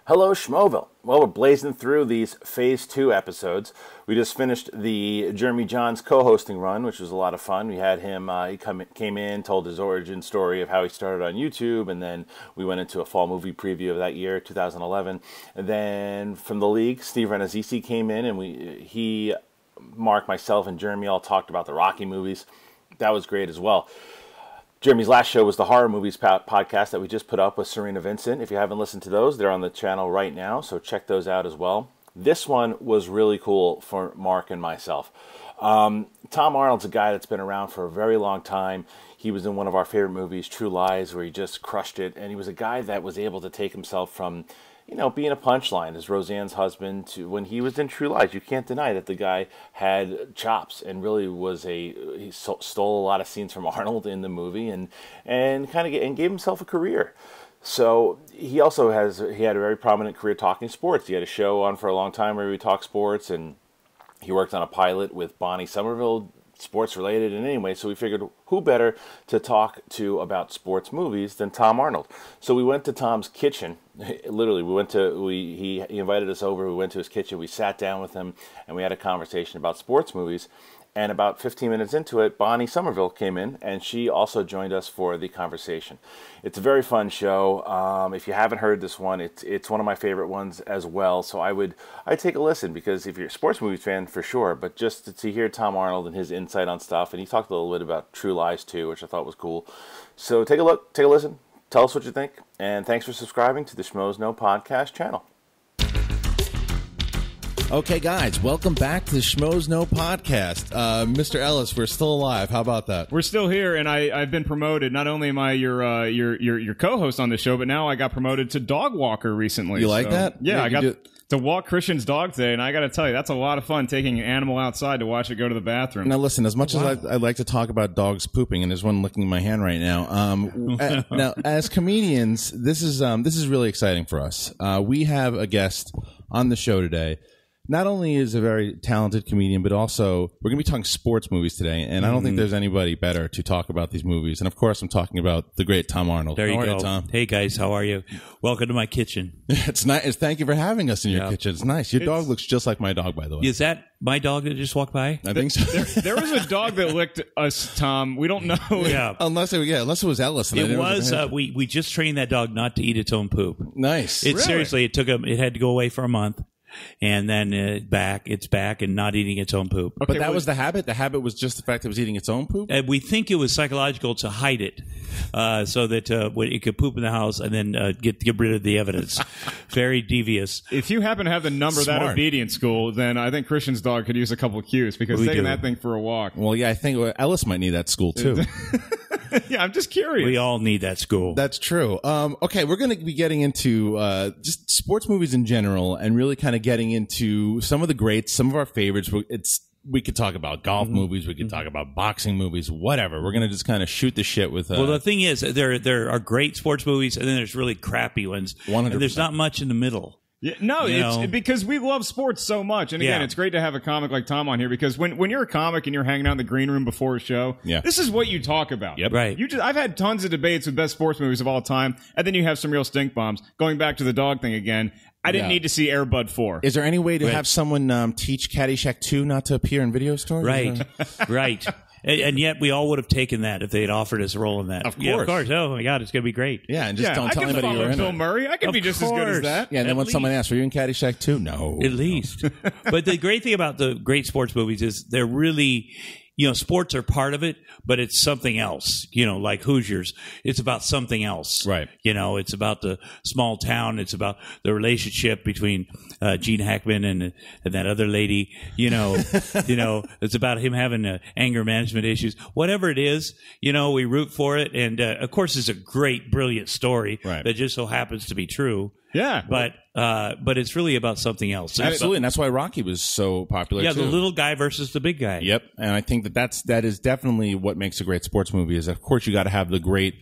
Hello, Schmoeville. Well, we're blazing through these Phase 2 episodes. We just finished the Jeremy Johns co-hosting run, which was a lot of fun. We had him, came in, told his origin story of how he started on YouTube, and then we went into a fall movie preview of that year, 2011. And then from the league, Steve Renazzisi came in, and Mark, myself, and Jeremy all talked about the Rocky movies. That was great as well. Jeremy's last show was the Horror Movies podcast that we just put up with Serena Vincent. If you haven't listened to those, they're on the channel right now, so check those out as well. This one was really cool for Mark and myself. Tom Arnold's a guy that's been around for a very long time. He was in one of our favorite movies, True Lies, where he just crushed it, and he was a guy that was able to take himself from being a punchline as Roseanne's husband to when he was in True Lies. You can't deny that the guy had chops and really he stole a lot of scenes from Arnold in the movie and gave himself a career. So he had a very prominent career talking sports. He had a show on for a long time where he talked sports, and he worked on a pilot with Bonnie Somerville, sports related. And anyway, so we figured who better to talk to about sports movies than Tom Arnold. So we went to Tom's kitchen. Literally, he invited us over. We went to his kitchen. We sat down with him, and we had a conversation about sports movies. And about 15 minutes into it, Bonnie Somerville came in, and she also joined us for the conversation. It's a very fun show. If you haven't heard this one, it's one of my favorite ones as well. So I'd take a listen, because if you're a sports movies fan, for sure, but just to hear Tom Arnold and his insight on stuff, and he talked a little bit about True Lies too, which I thought was cool. So take a look, take a listen, tell us what you think, and thanks for subscribing to the Schmoes Know podcast channel. Okay, guys, welcome back to the Schmoes Know podcast. Mr. Ellis, we're still alive. How about that? We're still here, and I've been promoted. Not only am I your co-host on the show, but now I got promoted to dog walker recently. You like that? Yeah, I got to walk Christian's dog today, and I got to tell you, that's a lot of fun, taking an animal outside to watch it go to the bathroom. Now, listen, as much as I'd like to talk about dogs pooping, and there's one licking my hand right now. Now, as comedians, this is really exciting for us. We have a guest on the show today. Not only is a very talented comedian, but also we're going to be talking sports movies today, and I don't think there's anybody better to talk about these movies. And, of course, I'm talking about the great Tom Arnold. There you How are go. Tom? Hey, guys. How are you? Welcome to my kitchen. It's nice. Thank you for having us in your kitchen. It's nice. Your dog looks just like my dog, by the way. Is that my dog that just walked by? I think so. There was a dog that licked us, Tom. We don't know. Yeah. Unless it was Ellis. It was. We just trained that dog not to eat its own poop. Nice. Seriously, it had to go away for a month. And then it's back and not eating its own poop. Okay, but that was the habit? The habit was just the fact that it was eating its own poop? We think it was psychological to hide it so that it could poop in the house and then get rid of the evidence. Very devious. If you happen to have the number of that obedience school, then I think Christian's dog could use a couple of cues, because taking that thing for a walk. Well, yeah, I think Ellis might need that school, too. Yeah, I'm just curious. We all need that school. That's true. Okay, we're going to be getting into just sports movies in general, and really kind of getting into some of the greats, some of our favorites. We could talk about golf movies. We could talk about boxing movies, whatever. We're going to just kind of shoot the shit with... Well, the thing is, there are great sports movies, and then there's really crappy ones. 100%. And there's not much in the middle. Yeah, no, it's because we love sports so much. And again, it's great to have a comic like Tom on here, because when you're a comic and you're hanging out in the green room before a show, this is what you talk about. Yep. Right. I've had tons of debates with best sports movies of all time, and then you have some real stink bombs. Going back to the dog thing again, I didn't need to see Air Bud 4. Is there any way to have someone teach Caddyshack 2 not to appear in video stores? Right, right. And yet we all would have taken that if they had offered us a role in that. Of course. Yeah, of course. Oh, my God, it's going to be great. Yeah, and just don't tell anybody you were in Bill it. Murray. I could be just as good as that. Yeah, and then when someone asks, were you in Caddyshack 2? No. At least. But the great thing about the great sports movies is they're really... sports are part of it, but it's something else. Like Hoosiers, it's about something else. Right. It's about the small town. It's about the relationship between Gene Hackman and that other lady. It's about him having anger management issues. Whatever it is, we root for it. And of course, it's a great, brilliant story that just so happens to be true. Yeah, but it's really about something else. Absolutely, and that's why Rocky was so popular. Yeah, too. the little guy versus the big guy. Yep, and I think that is definitely what makes a great sports movie. Is of course you got to have the great,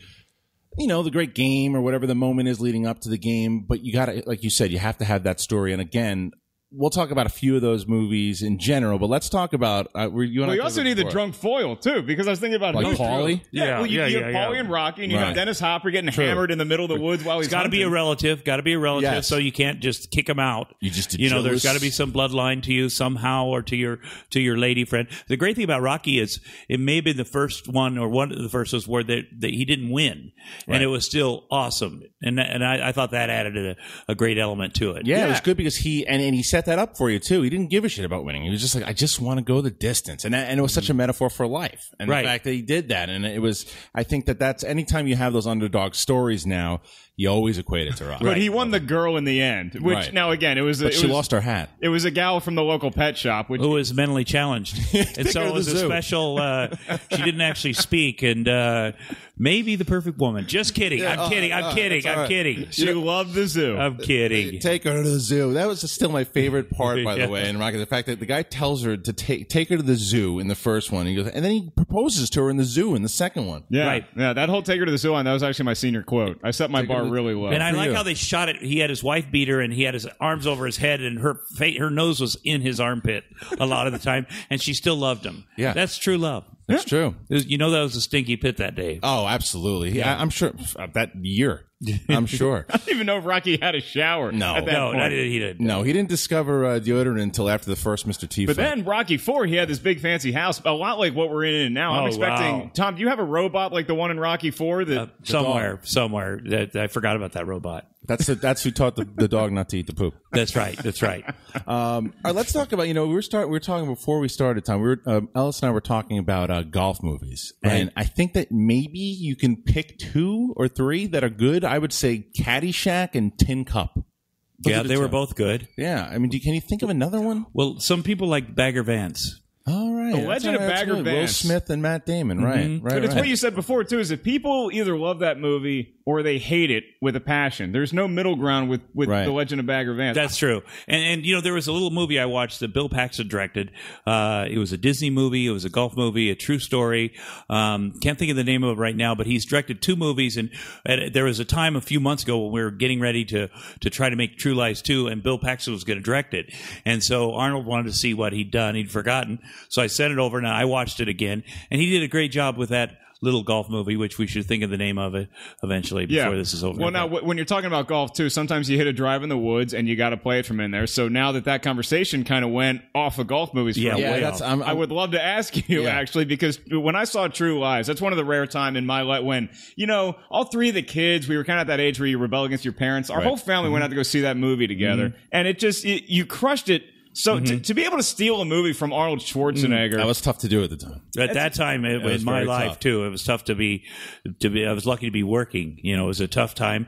the great game or whatever the moment is leading up to the game. But you got to, like you said, you have to have that story. And again, we'll talk about a few of those movies in general, but let's talk about. You also need the drunk foil too, because I was thinking about Paulie. Yeah, you have Paulie and Rocky, and you have Dennis Hopper getting hammered in the middle of the woods while he's. It's got to be a relative. Got to be a relative, yes. So you can't just kick him out. There's got to be some bloodline to you somehow, or to your lady friend. The great thing about Rocky is it may have been the first one, or one of the first ones where that he didn't win, and it was still awesome, and I thought that added a great element to it. Yeah, it was good because he set that up for you too. He didn't give a shit about winning. He was just like, I just want to go the distance, and it was such a metaphor for life. And the fact that he did that, and it was, I think that's anytime you have those underdog stories now, you always equate it to Rocky. But he won the girl in the end, which now again she lost her hat. It was a gal from the local pet shop who was mentally challenged, and so it was a special. She didn't actually speak, and maybe the perfect woman. Just kidding. I'm kidding. She loved the zoo. I'm kidding. Take her to the zoo. That was still my favorite part, by the way, in Rocky. The fact that the guy tells her to take her to the zoo in the first one. He goes, and then he proposes to her in the zoo in the second one. Yeah, right. Yeah, that whole "take her to the zoo" line, that was actually my senior quote. I set my bar really low. And I like how they shot it. He had his wife beat her, and he had his arms over his head, and her nose was in his armpit a lot of the time, and she still loved him. Yeah, that's true love. That's true. You know that was a stinky pit that day. Oh, absolutely. Yeah, I'm sure that year. I'm sure. I don't even know if Rocky had a shower. No, at that point. He didn't. No, he didn't discover deodorant until after the first Mr. T. But then Rocky IV, he had this big fancy house, a lot like what we're in now. I'm expecting. Tom, do you have a robot like the one in Rocky IV? Somewhere. I forgot about that robot. That's who taught the dog not to eat the poop. That's right. All right, let's talk about. We were talking before we started. Tom, Ellis and I were talking about golf movies, and I think that maybe you can pick 2 or 3 that are good. I would say Caddyshack and Tin Cup. They were both good. Yeah, I mean, can you think of another one? Well, some people like Bagger Vance. All right. The Legend of Bagger Vance. Will Smith and Matt Damon, right. But it's what you said before, too, is that people either love that movie or they hate it with a passion. There's no middle ground with The Legend of Bagger Vance. That's true. And there was a little movie I watched that Bill Paxton directed. It was a Disney movie. It was a golf movie, a true story. Can't think of the name of it right now, but he's directed 2 movies. And there was a time a few months ago when we were getting ready to try to make True Lies 2, and Bill Paxton was going to direct it. And so Arnold wanted to see what he'd done. He'd forgotten. So I sent it over, and I watched it again. And he did a great job with that little golf movie, which we should think of the name of it eventually before this is over. Well, now, when you're talking about golf, too, sometimes you hit a drive in the woods and you got to play it from in there. So now that conversation kind of went off of golf movies for I would love to ask you, actually, because when I saw True Lies, that's one of the rare time in my life when, all 3 of the kids, we were kind of at that age where you rebel against your parents. Our whole family went out to go see that movie together. And you crushed it. So to be able to steal a movie from Arnold Schwarzenegger, that was tough to do at the time. At that time, in my life too, it was tough to be. I was lucky to be working. It was a tough time.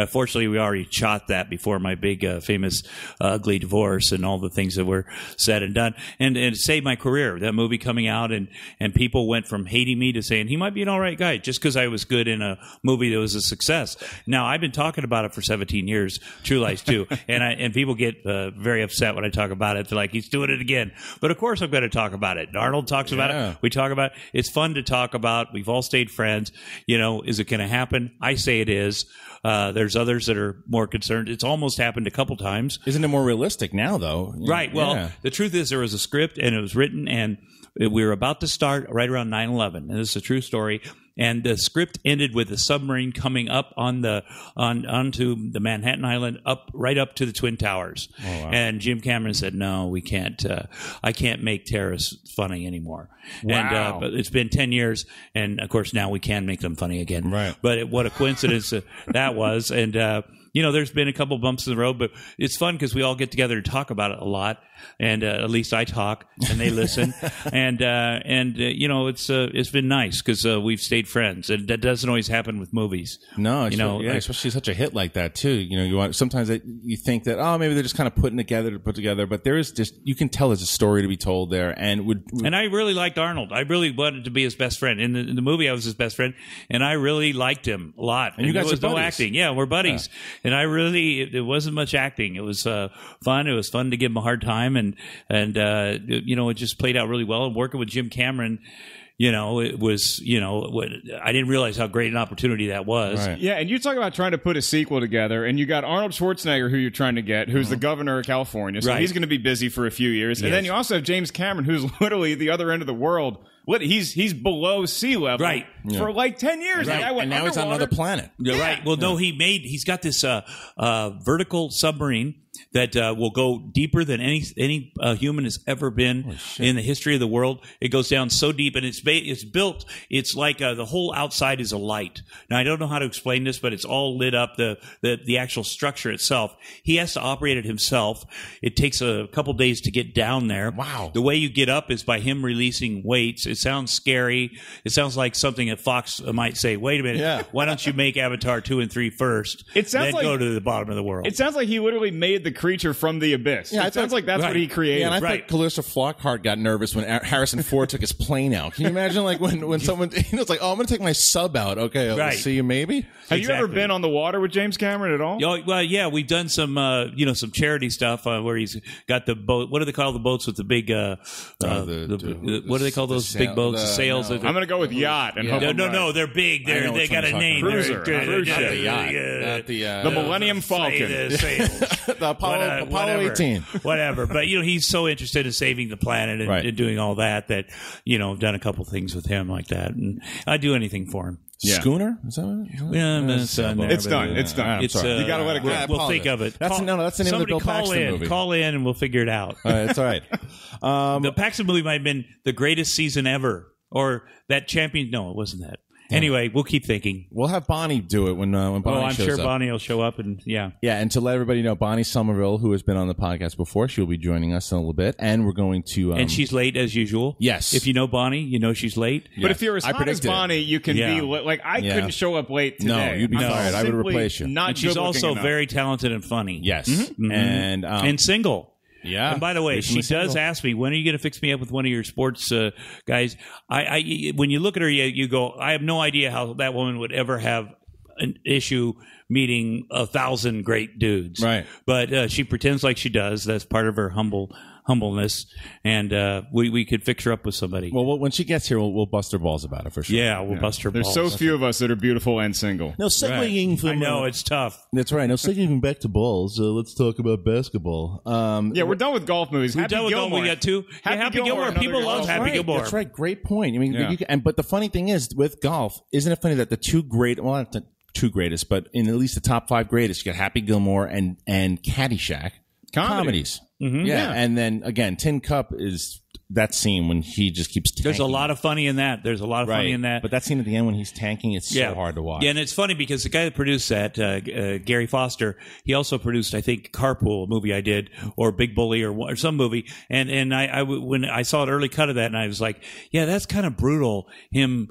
Fortunately, we already shot that before my big, famous, ugly divorce and all the things that were said and done, and it saved my career. That movie coming out, and people went from hating me to saying he might be an all right guy just because I was good in a movie that was a success. Now I've been talking about it for 17 years, True Lies 2, and people get very upset when I talk about it. They're like, he's doing it again. But of course I'm going to talk about it. Arnold talks about it. We talk about it. It's fun to talk about. We've all stayed friends. Is it going to happen? I say it is. There's others that are more concerned. It's almost happened a couple times. Isn't it more realistic now, though? Right. Well, the truth is there was a script, and it was written, and we were about to start right around 9/11. And this is a true story. And the script ended with a submarine coming up onto the Manhattan Island, right up to the Twin Towers. Oh, wow. And Jim Cameron said, "No, we can't. I can't make terrorists funny anymore." Wow. And but it's been 10 years, and of course now we can make them funny again. Right. But what a coincidence that was. And there's been a couple bumps in the road, but it's fun because we all get together to talk about it a lot. And at least I talk and they listen, and it's been nice because we've stayed friends, and that doesn't always happen with movies. No, especially such a hit like that too. You want sometimes you think that maybe they're just kind of putting together to put together, but there is just you can tell there's a story to be told there, and I really liked Arnold. I really wanted to be his best friend in the movie. I was his best friend, and I really liked him a lot. And you guys there was are no acting. Yeah, we're buddies, and it wasn't much acting. It was fun. It was fun to give him a hard time. And it just played out really well. And working with Jim Cameron, it was, I didn't realize how great an opportunity that was. Right. Yeah, and you talk about trying to put a sequel together, and you got Arnold Schwarzenegger, who you're trying to get, who's the governor of California, so he's going to be busy for a few years. And then you also have James Cameron, who's literally the other end of the world. He's below sea level for like 10 years. Right. And now he's on another planet. Yeah. Right. Well, no, he's got this vertical submarine that will go deeper than any human has ever been in the history of the world. It goes down so deep, and it's built. It's like the whole outside is a light. Now, I don't know how to explain this, but it's all lit up. The actual structure itself. He has to operate it himself. It takes a couple days to get down there. Wow. The way you get up is by him releasing weights. It sounds scary. It sounds like something that Fox might say, wait a minute, why don't you make Avatar 2 and 3 first, then go to the bottom of the world? It sounds like he literally made the creature from the abyss. Yeah, it sounds like that's what he created. Yeah, and I thought Calista Flockhart got nervous when Harrison Ford took his plane out. Can you imagine, like, when someone, it's like, oh, I'm going to take my sub out. Okay, I'll see you maybe. Have you ever been on the water with James Cameron at all? Oh, well, yeah, we've done some, some charity stuff where he's got the boat. What do they call the boats with the big, what do they call those big boats? The sails. I'm going to go with yacht. And No, they're big. They got a name. Cruiser. The Millennium Falcon. The Apollo 18. Whatever. But, he's so interested in saving the planet and doing all that I've done a couple things with him like that. And I'd do anything for him. Yeah. Schooner? Is that what it's done. It's done. You got to let it go. We'll think of it. That's the name of the Bill Paxton movie. Call in and we'll figure it out. It's all right. The Paxton movie might have been the greatest season ever. Or that champion. No, it wasn't that. Anyway, we'll keep thinking. We'll have Bonnie do it when Bonnie shows up. I'm sure Bonnie will show up, and Yeah, and to let everybody know, Bonnie Somerville, who has been on the podcast before, she'll be joining us in a little bit, and we're going to... and she's late, as usual. Yes. If you know Bonnie, you know she's late. But if you're as hot as Bonnie, you can be... Like, I couldn't show up late today. No, you'd be fired. I would replace you. And she's also very talented and funny. Yes. Mm-hmm. And single. Yeah. And by the way, she does ask me, when are you going to fix me up with one of your sports guys? When you look at her, you go, I have no idea how that woman would ever have an issue meeting 1,000 great dudes. Right. But she pretends like she does. That's part of her humbleness, and we could fix her up with somebody. Well, when she gets here, we'll bust her balls about it for sure. Yeah, we'll bust her balls. There's so few of us that are beautiful and single. No segueing from... I know, it's tough. That's right. No segueing back to balls. Let's talk about basketball. We're done with golf movies. We're done with golf. We got two. Happy Gilmore. People love Happy Gilmore. That's right. Great point. I mean, but the funny thing is, with golf, isn't it funny that the two two greatest, but in at least the top 5 greatest, you got Happy Gilmore and Caddyshack. Comedies. Mm-hmm. Yeah. And then, again, Tin Cup is that scene when he just keeps tanking. There's a lot of funny in that. But that scene at the end when he's tanking, it's so hard to watch. Yeah, and it's funny because the guy that produced that, Gary Foster, he also produced, I think, Carpool, a movie I did, or Big Bully, or some movie. And when I saw an early cut of that, and I was like, yeah, that's kind of brutal, him,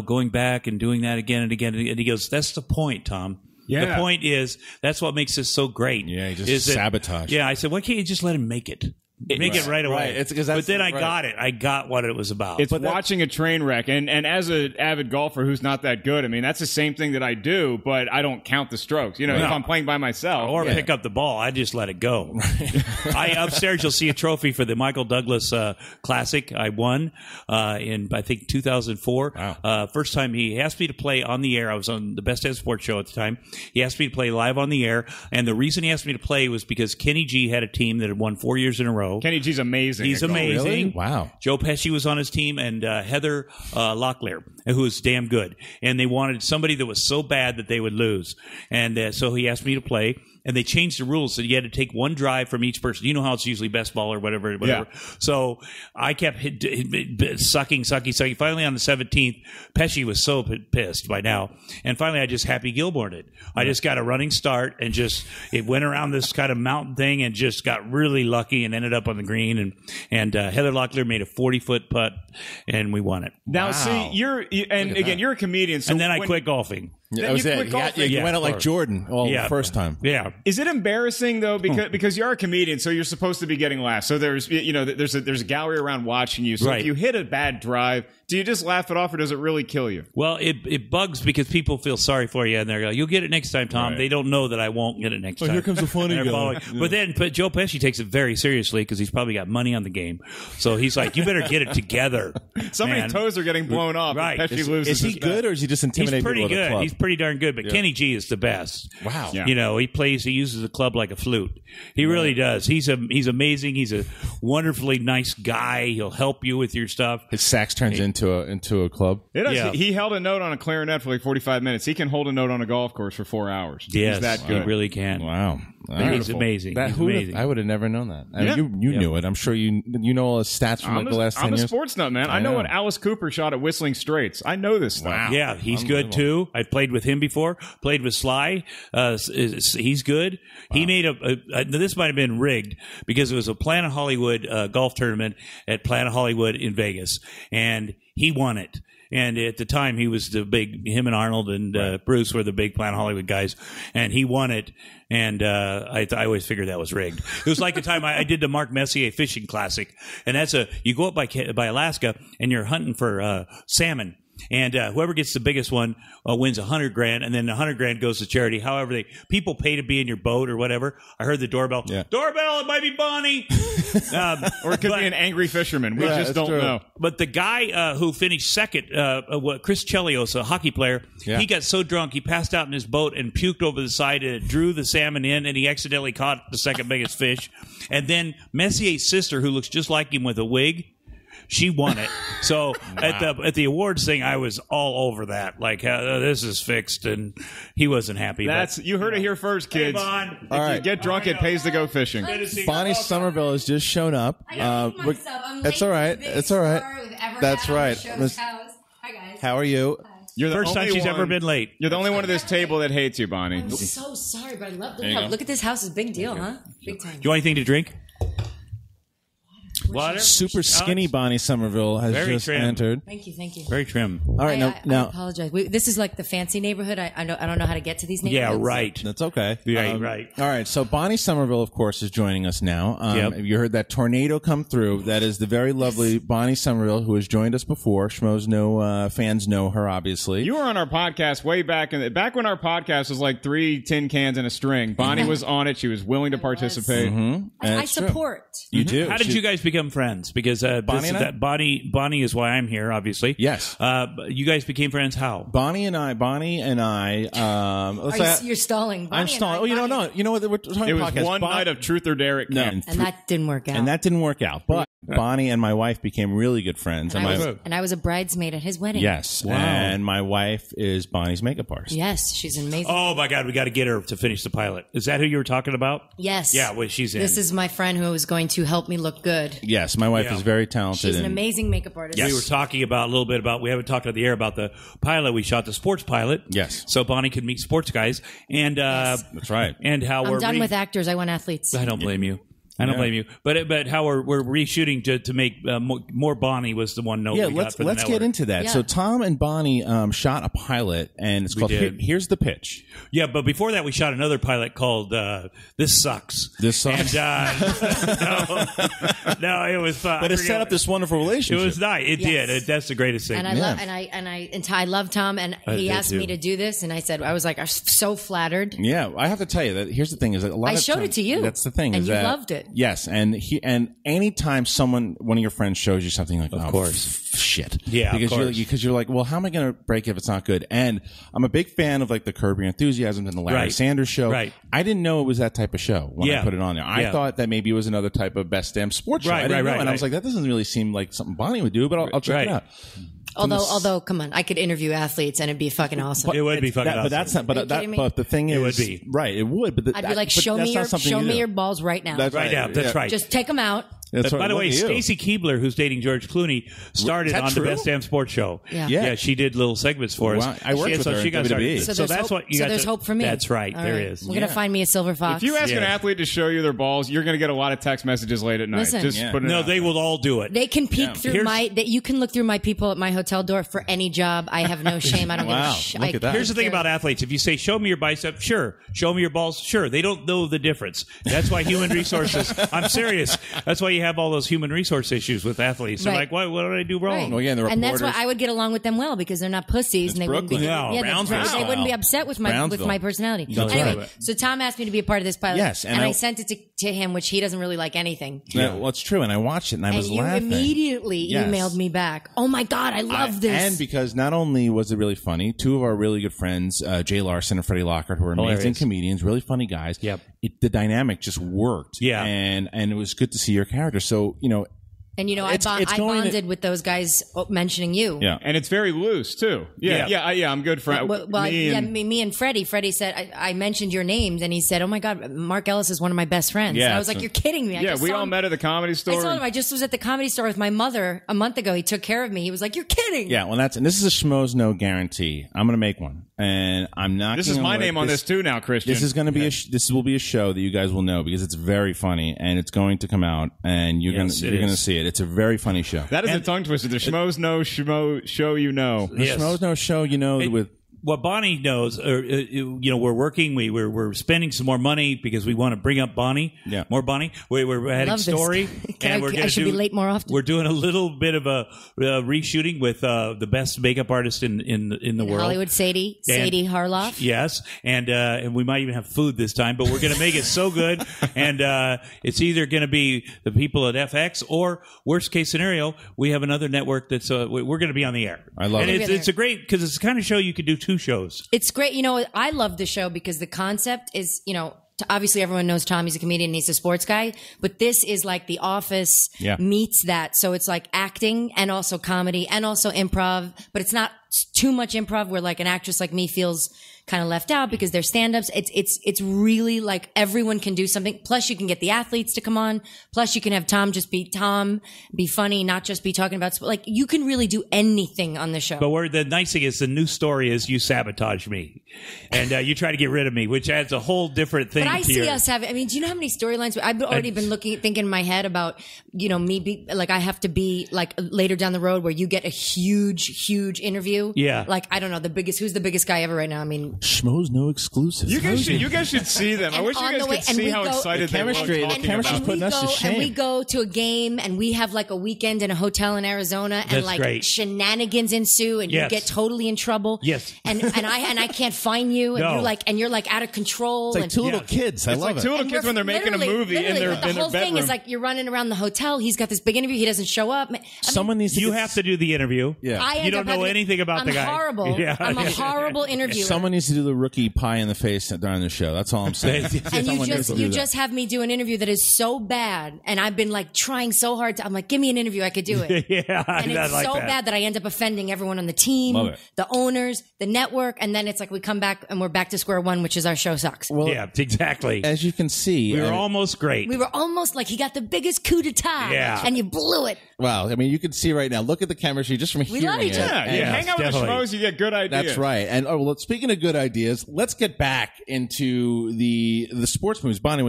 going back and doing that again and again. And he goes, that's the point, Tom. Yeah. The point is, that's what makes this so great. Yeah, he just sabotage. Yeah, I said, why can't you just let him make it? Make it right away. Right. But then I got it. I got what it was about. It's watching a train wreck. And as an avid golfer who's not that good, I mean, that's the same thing that I do, but I don't count the strokes. If I'm playing by myself. Or pick up the ball. I just let it go. Upstairs, you'll see a trophy for the Michael Douglas Classic I won in, I think, 2004. Wow. First time he asked me to play on the air. I was on the Best Head Sports show at the time. He asked me to play live on the air. And the reason he asked me to play was because Kenny G had a team that had won 4 years in a row. Kenny G's amazing. He's amazing. Really? Wow. Joe Pesci was on his team, and Heather Locklear, who was damn good. And they wanted somebody that was so bad that they would lose. And so he asked me to play. And they changed the rules so you had to take one drive from each person. You know how it's usually best ball or whatever. Yeah. So I kept sucking. Finally, on the 17th, Pesci was so pissed by now. And finally, I just Happy Gilmore'd it. I just got a running start and it went around this kind of mountain thing and just got really lucky and ended up on the green. And Heather Locklear made a 40-foot putt and we won it. Now, see, you're a comedian. So and then I quit golfing. That was it. You went out like Jordan the first time. Yeah. Is it embarrassing though because you're a comedian, so you're supposed to be getting laughs. So there's a gallery around watching you. So if you hit a bad drive, do you just laugh it off, or does it really kill you? Well, it bugs because people feel sorry for you, and they're like, "You'll get it next time, Tom." Right. They don't know that I won't get it next time. Here comes the funny guy. But Joe Pesci takes it very seriously because he's probably got money on the game. So he's like, "You better get it together." Somebody's toes are getting blown off. Right? Pesci loses. Is he good, or is he just intimidating people? He's pretty good. He's pretty darn good. But Kenny G is the best. Wow. Yeah. He uses the club like a flute. He really does. He's amazing. He's a wonderfully nice guy. He'll help you with your stuff. His sax turns into a club. It does. Yeah. He held a note on a clarinet for like 45 minutes. He can hold a note on a golf course for 4 hours. Yes, he's that good. He really can. Wow. He's amazing. He's amazing. I would have never known that. I mean, you knew it. I'm sure you know all the stats from the last 10 years. I'm a sports nut, man. I know what Alice Cooper shot at Whistling Straits. I know this stuff. Wow. Yeah, he's good too. I played with him before. Played with Sly. He's good. Wow. He made this might have been rigged because it was a Planet Hollywood golf tournament at Planet Hollywood in Vegas, and he won it. And at the time, he was him and Arnold and Bruce were the big Planet Hollywood guys, and he won it. And I always figured that was rigged. It was like the time I did the Mark Messier Fishing Classic, and you go up by Alaska and you're hunting for salmon. And whoever gets the biggest one wins $100,000, and then $100,000 goes to charity. However, people pay to be in your boat or whatever. I heard the doorbell. Yeah. Doorbell, it might be Bonnie, or it could be an angry fisherman. We just don't know. But the guy who finished second, Chris Chelios, a hockey player, he got so drunk he passed out in his boat and puked over the side, and it drew the salmon in, and he accidentally caught the second biggest fish. And then Messier's sister, who looks just like him with a wig, she won it. So at the awards thing, I was all over that. Like, this is fixed, and he wasn't happy. You heard it here first, kids. Hey, if you get drunk, it pays to go fishing. Bonnie Somerville has just shown up. It's all right. It's all right. That's right. Hi, guys. How are you? Hi. You're the first time she's ever been late. You're the only one at this table that hates you, Bonnie. I'm so sorry, but I love look at this house. It's a big deal, huh? Big time. Do you want anything to drink? Water? Super skinny Bonnie Somerville has just entered. Thank you. Very trim. All right, now I apologize. This is like the fancy neighborhood. I don't know how to get to these neighborhoods. Yeah, right. That's okay. Right. All right, so Bonnie Somerville, of course, is joining us now. You heard that tornado come through. That is the very lovely Bonnie Somerville, who has joined us before. Schmoes fans know her, obviously. You were on our podcast way back when our podcast was like 3 tin cans and a string. Bonnie was on it. She was willing to participate. Mm-hmm. I support. You do. How did you guys become friends? Because Bonnie is why I'm here, obviously. Yes. You guys became friends how? Bonnie and I. You're stalling. I'm stalling. Oh, you know what? We're talking it was podcast. one night of truth or dare at camp. And that didn't work out. But Bonnie and my wife became really good friends. And I was a bridesmaid at his wedding. Yes. Wow. And my wife is Bonnie's makeup artist. Yes, she's amazing. Oh, my God. We got to get her to finish the pilot. Is that who you were talking about? Yes. Yeah, well, she's in. This is my friend who is going to help me look good. Yes, my wife is very talented. She's an amazing makeup artist. Yes. We were talking about a little bit about, we haven't talked on the air about the pilot. We shot the sports pilot. Yes. So Bonnie could meet sports guys. And that's right. And how I'm done with actors. I want athletes. I don't blame you. I don't blame you, but how we're reshooting to make more Bonnie was the one note. Yeah, we got for let's get into that. Yeah. So Tom and Bonnie shot a pilot, and it's called Here's the Pitch. Yeah, but before that, we shot another pilot called This Sucks. This Sucks. And, no, it was fun. But it set up this wonderful relationship. It was nice. It did. That's the greatest thing. And I love Tom, and he asked me to do this, and I was like, I'm so flattered. Yeah, I have to tell you that. Here's the thing: is that a lot I of showed times, it to you. That's the thing, and is you that loved it. Yes, and anytime one of your friends shows you something like, of course, shit, yeah, because you're like, well, how am I going to break it if it's not good? And I'm a big fan of like the Curb Your Enthusiasm and the Larry Sanders Show. Right. I didn't know it was that type of show when I put it on there. I thought that maybe it was another type of best damn sports show. And I was like, that doesn't really seem like something Bonnie would do, but I'll check it out. Although, come on, I could interview athletes and it'd be fucking awesome. It would be fucking awesome. But that's not. But the thing is, it would be right. It would. But I'd be like, show me your balls right now. That's right. That's right. Just take them out. By the way, Stacy Keebler, who's dating George Clooney, started on the Best Damn Sports Show. Yeah, she did little segments for us. I worked with her she got WWE. So that's what you got. So there's hope for me. That's right. All there right. is. We're gonna find me a silver fox. If you ask an athlete to show you their balls, you're gonna get a lot of text messages late at night. Listen. No, they will all do it. They can peek through that you can look through my people at my hotel door for any job. I have no shame. I don't give a shit. Look at that. Here's the thing about athletes. If you say, show me your bicep, sure. Show me your balls, sure. They don't know the difference. That's why human resources, I'm serious. That's why you have all those human resource issues with athletes. They're like, what did I do wrong? Right. Well, yeah, and that's why I would get along with them well, because they're not pussies. And they wouldn't be, they wouldn't be upset with my personality. Anyway, so Tom asked me to be a part of this pilot. Yes. And I sent it to him, which he doesn't really like anything. Yeah, well, it's true. And I watched it and I was laughing. And you immediately emailed me back. Oh my God, I love this. And because not only was it really funny, two of our really good friends, Jay Larson and Freddie Lockhart, who are amazing comedians, really funny guys. Yep. The dynamic just worked. Yeah. And it was good to see your character. So, and I bonded with those guys mentioning you. Yeah, and it's very loose too. Yeah. I'm good for me and Freddie. Freddie said I mentioned your names, and he said, "Oh my God, Mark Ellis is one of my best friends." Yeah, and I was like, "You're kidding me!" We all met at the Comedy Store. I told him I just was at the Comedy Store with my mother a month ago. He took care of me. He was like, "You're kidding!" Yeah, well, and this is a Schmoes No guarantee. I'm going to make one, and I'm not. This is my name on this too now, Christian. This is going to be this will be a show that you guys will know because it's very funny, and it's going to come out, and you're going to see it. It's a very funny show. That is a tongue twister. The Schmoes No Show You Know. The Schmoes No Show You Know with... What Bonnie knows, we're working. We're spending some more money because we want to bring up Bonnie. Yeah, more Bonnie. We're adding story, and I should be late more often. We're doing a little bit of a reshooting with the best makeup artist in the world, Hollywood Sadie Harloff. Yes, and we might even have food this time, but we're going to make it so good, and it's either going to be the people at FX or worst case scenario, we have another network that's we're going to be on the air. I love it. It's a great because it's the kind of show you could do 2 shows. It's great. I love the show because the concept is, obviously everyone knows Tommy's a comedian and he's a sports guy, but this is like The Office meets that. So it's like acting and also comedy and also improv, but it's not too much improv where like an actress like me feels kind of left out because they're stand-ups. It's really like everyone can do something. Plus you can get the athletes to come on. Plus you can have Tom just be Tom, be funny, not just be talking about, like you can really do anything on the show. But the nice thing is the new story is you sabotage me and you try to get rid of me, which adds a whole different thing. But I see us having, do you know how many storylines? I've already been thinking in my head about, me be like, I have to be like later down the road where you get a huge interview. Yeah. Like, I don't know, who's the biggest guy ever right now? I mean, Schmoes No exclusive. You guys should see them. I wish you guys could see how excited they were. The chemistry's putting us to shame. And we go to a game and we have like a weekend in a hotel in Arizona and like great. Shenanigans ensue and you get totally in trouble. Yes. And I can't find you and you're like out of control. It's like two little kids. I love it. It's like two little kids when they're making a movie in their bedroom. The whole thing is like you're running around the hotel. He's got this big interview. He doesn't show up. Someone needs to. You have to do the interview. Yeah. You don't know anything about the guy. I'm horrible. Yeah. I'm a horrible interviewer. Someone needs to do the rookie pie in the face during the show. That's all I'm saying. And you just have me do an interview that is so bad, and I've been like trying so hard I'm like, give me an interview, I could do it. And it's so bad that I end up offending everyone on the team, the owners, the network, and then it's like we come back and we're back to square one, which is our show sucks. Well, yeah, exactly. As you can see, we were almost great. We were almost like he got the biggest coup d'etat, and you blew it. Wow, I mean, you can see right now. Look at the chemistry just from hearing it. Yeah, hang out with the Schmoes, you get good ideas. That's right. And speaking of good ideas, let's get back into the sports movies. Bonnie,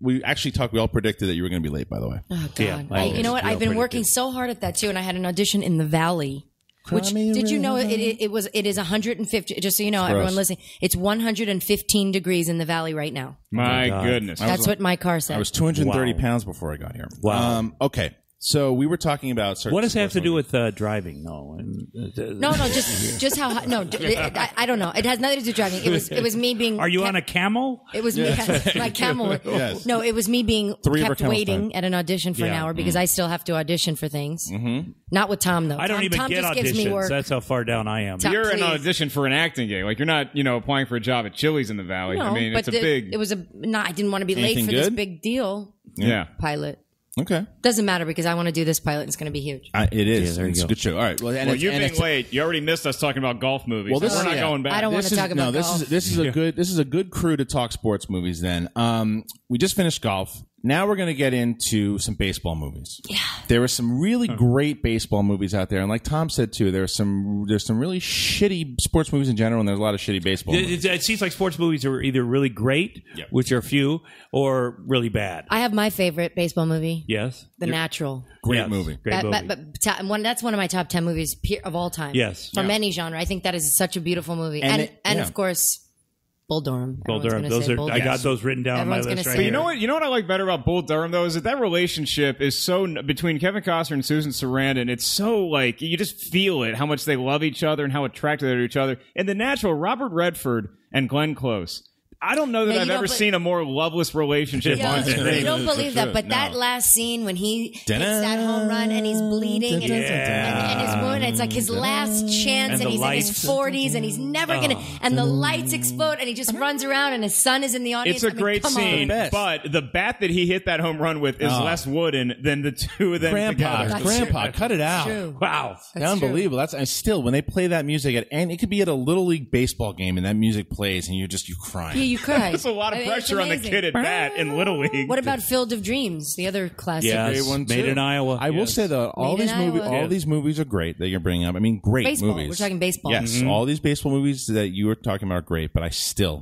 we actually talked. We all predicted that you were going to be late. By the way, oh god, you know what? I've been working so hard at that too, and I had an audition in the Valley. Which did you know it is 150? Just so you know, everyone listening, it's 115 degrees in the Valley right now. My goodness, that's what my car said. I was 230 pounds before I got here. Wow. Okay. So we were talking about certain. What does it have to do with driving? No, just how. No, I don't know. It has nothing to do with driving. It was me being. Are you on a camel? It was me. My camel. Yes. No, it was me being kept waiting at an audition for an hour because I still have to audition for things. Mm-hmm. Not with Tom though. I don't even get auditions. That's how far down I am. You're an audition for an acting gig. Like you're not, applying for a job at Chili's in the Valley. No, I mean, it's a big. It was I didn't want to be late for this big deal. Yeah. Pilot. Okay. Doesn't matter because I want to do this pilot. It's going to be huge. It is. It's a good show. All right. Well, you being late, you already missed us talking about golf movies. Well, we're not going back. I don't want to talk about golf. This is a good crew to talk sports movies. Then we just finished golf. Now we're going to get into some baseball movies. Yeah. There were some really great baseball movies out there. And like Tom said, too, there's some really shitty sports movies in general, and there's a lot of shitty baseball movies. It seems like sports movies are either really great, which are few, or really bad. I have my favorite baseball movie. Yes. The Natural. Great movie. Great movie. That's one of my top 10 movies of all time. Yes. From any genre. I think that is such a beautiful movie. And of course, Bull Durham. Bull Durham. I got those written down on my list right here. You know what I like better about Bull Durham though is that relationship is so between Kevin Costner and Susan Sarandon. It's so like you just feel it how much they love each other and how attracted they are to each other. In The Natural, Robert Redford and Glenn Close. I don't know that I've ever seen a more loveless relationship on screen. You don't believe that, but that last scene when he hits that home run and he's bleeding and his wound, it's like his last chance and he's in his 40s and he's never going to, and the lights explode and he just runs around and his son is in the audience. It's a great scene, but the bat that he hit that home run with is less wooden than the two of them together. Grandpa, cut it out. Wow. That's unbelievable. That's still, when they play that music, and it could be at a Little League baseball game and that music plays and you cry. You cry. That's a lot of pressure on the kid at bat in Little League. What about Field of Dreams, the other classic? Yes, made in Iowa. I will say though, all these movies are great that you're bringing up. I mean, great baseball. movies. We're talking baseball. Yes, all these baseball movies that you were talking about are great. But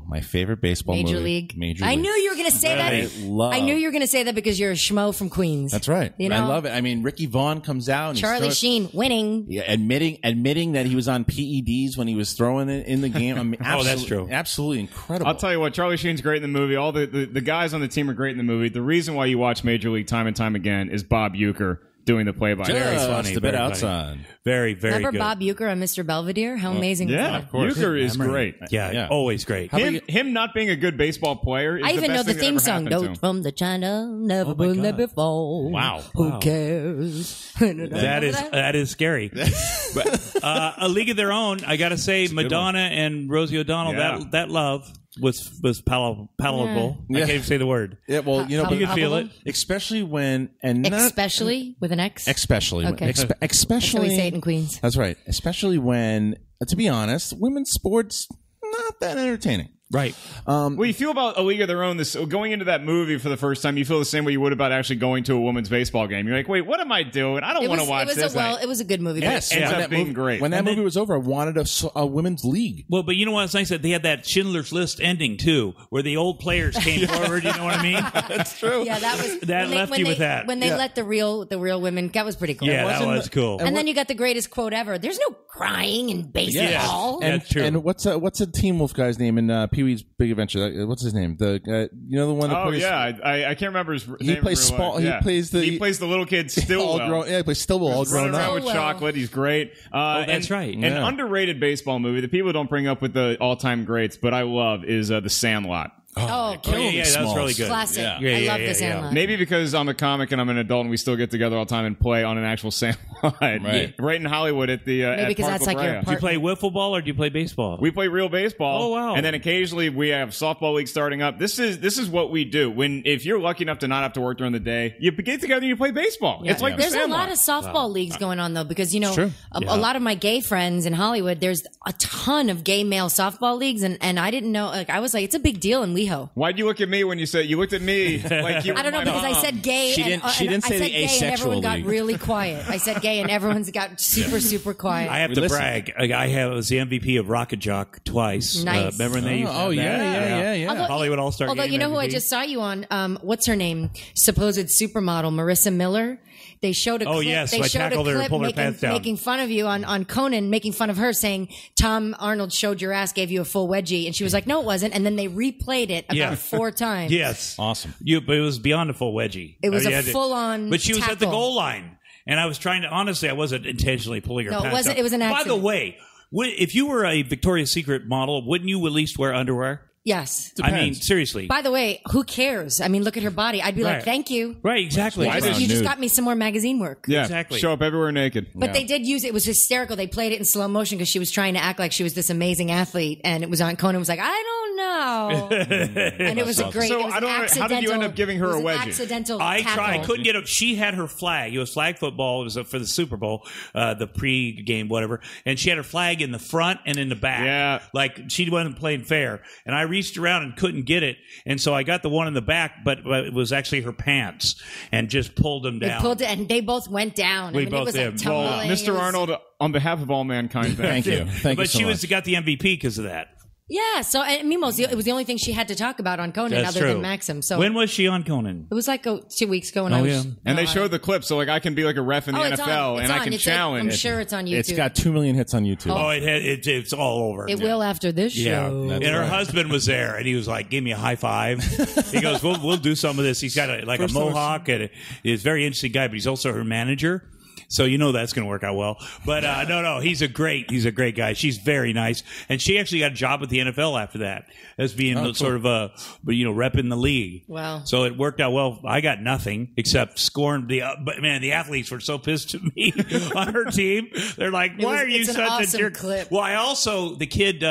my favorite baseball movie, Major League. I knew you were going to say that. I knew you were going to say that because you're a schmo from Queens. That's right. You know? I love it. I mean, Ricky Vaughn comes out. And Charlie Sheen winning. Yeah, admitting that he was on PEDs when he was throwing it in the game. I mean, that's true. Absolutely incredible. I'll tell you what, Charlie Sheen's great in the movie. All the guys on the team are great in the movie. The reason why you watch Major League time and time again is Bob Uecker doing the play-by-play. Very funny. The bit outside. Very, very Remember good. Bob Uecker on Mr. Belvedere? How amazing was that? Of course. Uecker is great. Yeah, always great. Him not being a good baseball player is I even know the theme song. Don't from the China, never been there before. Wow. Who cares? That is scary. But, A League of Their Own, I got to say, Madonna and Rosie O'Donnell, that love was palatable. I can't even say the word. Yeah, well, you can feel it. Especially when... Especially with an X? Especially. Okay. Especially... That's how we say it in Queens. That's right. Especially when, to be honest, women's sports, not that entertaining. Right. Well, you feel about A League of Their Own, going into that movie for the first time, you feel the same way you would about actually going to a women's baseball game. You're like, wait, what am I doing? I don't want to watch this. It was a good movie. Yes. It ends up being great. When that movie was over, I wanted a women's league. Well, but you know what's nice? That they had that Schindler's List ending, too, where the old players came forward. You know what I mean? That's true. Yeah, that was... That left you with that. When they let the real women... That was pretty cool. Yeah, that was cool. And then you got the greatest quote ever. There's no crying in baseball. And, That's true. And what's a Teen Wolf guy's name in Pee-wee's Big Adventure? What's his name? The the one that plays... I can't remember his name. He plays He plays the little kid Stillwell. He plays Stillwell all grown up. With chocolate. He's great. That's right. An underrated baseball movie that people don't bring up with the all-time greats, but I love is The Sandlot. Cool. Yeah, that's really good. Classic. Yeah. I love The Sandlot. Maybe because I'm a comic and I'm an adult and we still get together all the time and play on an actual Sandlot. Right in Hollywood at the Maybe because that's like your Do you play wiffle ball or do you play baseball? We play real baseball. Oh, wow. And then occasionally we have softball league starting up. This is what we do. If you're lucky enough to not have to work during the day, you get together and you play baseball. Yeah. It's like there's the a lot of softball leagues going on though, because a lot of my gay friends in Hollywood, there's a ton of gay male softball leagues, and I didn't know. Like I was like, it's a big deal in WeHo. Why'd you look at me when you said you looked at me like you? I don't know because I said gay. She didn't say the asexual and everyone got league. really quiet. I said gay and everyone's got super quiet. I have to brag. I was the MVP of Rocket Jock twice. Nice. Remember when they used to have that? Although, Hollywood All-Star Although Game you know who MVP? I just saw you on? What's her name? Supposed supermodel Marissa Miller. They showed a clip. Yes, they I showed tackled a her and clip pulled her pants down. making fun of you on Conan, making fun of her, saying Tom Arnold showed your ass, gave you a full wedgie, and she was like, "No, it wasn't." And then they replayed it about 4 times. Yes, awesome. But it was beyond a full wedgie. It was a full-on. But she was at the tackle. goal line, and I was trying to. Honestly, I wasn't intentionally pulling her. No, pants it wasn't. down. It was an accident. By the way, if you were a Victoria's Secret model, wouldn't you at least wear underwear? Yes. I mean, seriously. By the way, who cares? I mean, look at her body. I'd be like, thank you. Right, exactly. You just got me some more magazine work. Yeah, exactly. Show up everywhere naked. But they did use it. It was hysterical. They played it in slow motion because she was trying to act like she was this amazing athlete. And it was on Conan was like, I don't no. And it was a great, So it was I don't know, how did you end up giving her a wedgie? Accidental I tackle. tried. I couldn't get it. She had her flag. It was flag football. It was for the Super Bowl, the pre-game, whatever. And she had her flag in the front and in the back. Yeah. Like she wasn't playing fair. And I reached around and couldn't get it. And so I got the one in the back, but it was actually her pants and just pulled them down. They pulled it, and they both went down. We I mean, both it was did. like tumbling. Well, It Mr. was- Arnold, on behalf of all mankind, Thank you. Thank you But so she much. got the MVP because of that. Yeah, so and Mimo, it was the only thing she had to talk about on Conan That's other true. than Maxim. So When was she on Conan? it was like 2 weeks ago when I was. yeah. And they showed the clip, so like I can be like a ref in the it's NFL, on. and I can It's challenge. I'm sure it's on YouTube. It's got 2 million hits on YouTube. Oh, it's all over. It will after this Yeah, show. and her husband was there, and he was like, "Give me a high five." He goes, "We'll do some of this." He's got a mohawk, and he's a very interesting guy, but he's also her manager. So you know that's going to work out well. But no, he's a great guy. She's very nice, and she actually got a job with the NFL after that, as being sort of repping the league. Wow. So it worked out well. I got nothing except scoring but man, the athletes were so pissed at me on her team. They're like, "Why are you it's an such awesome a jerk?" clip. Well, I also the kid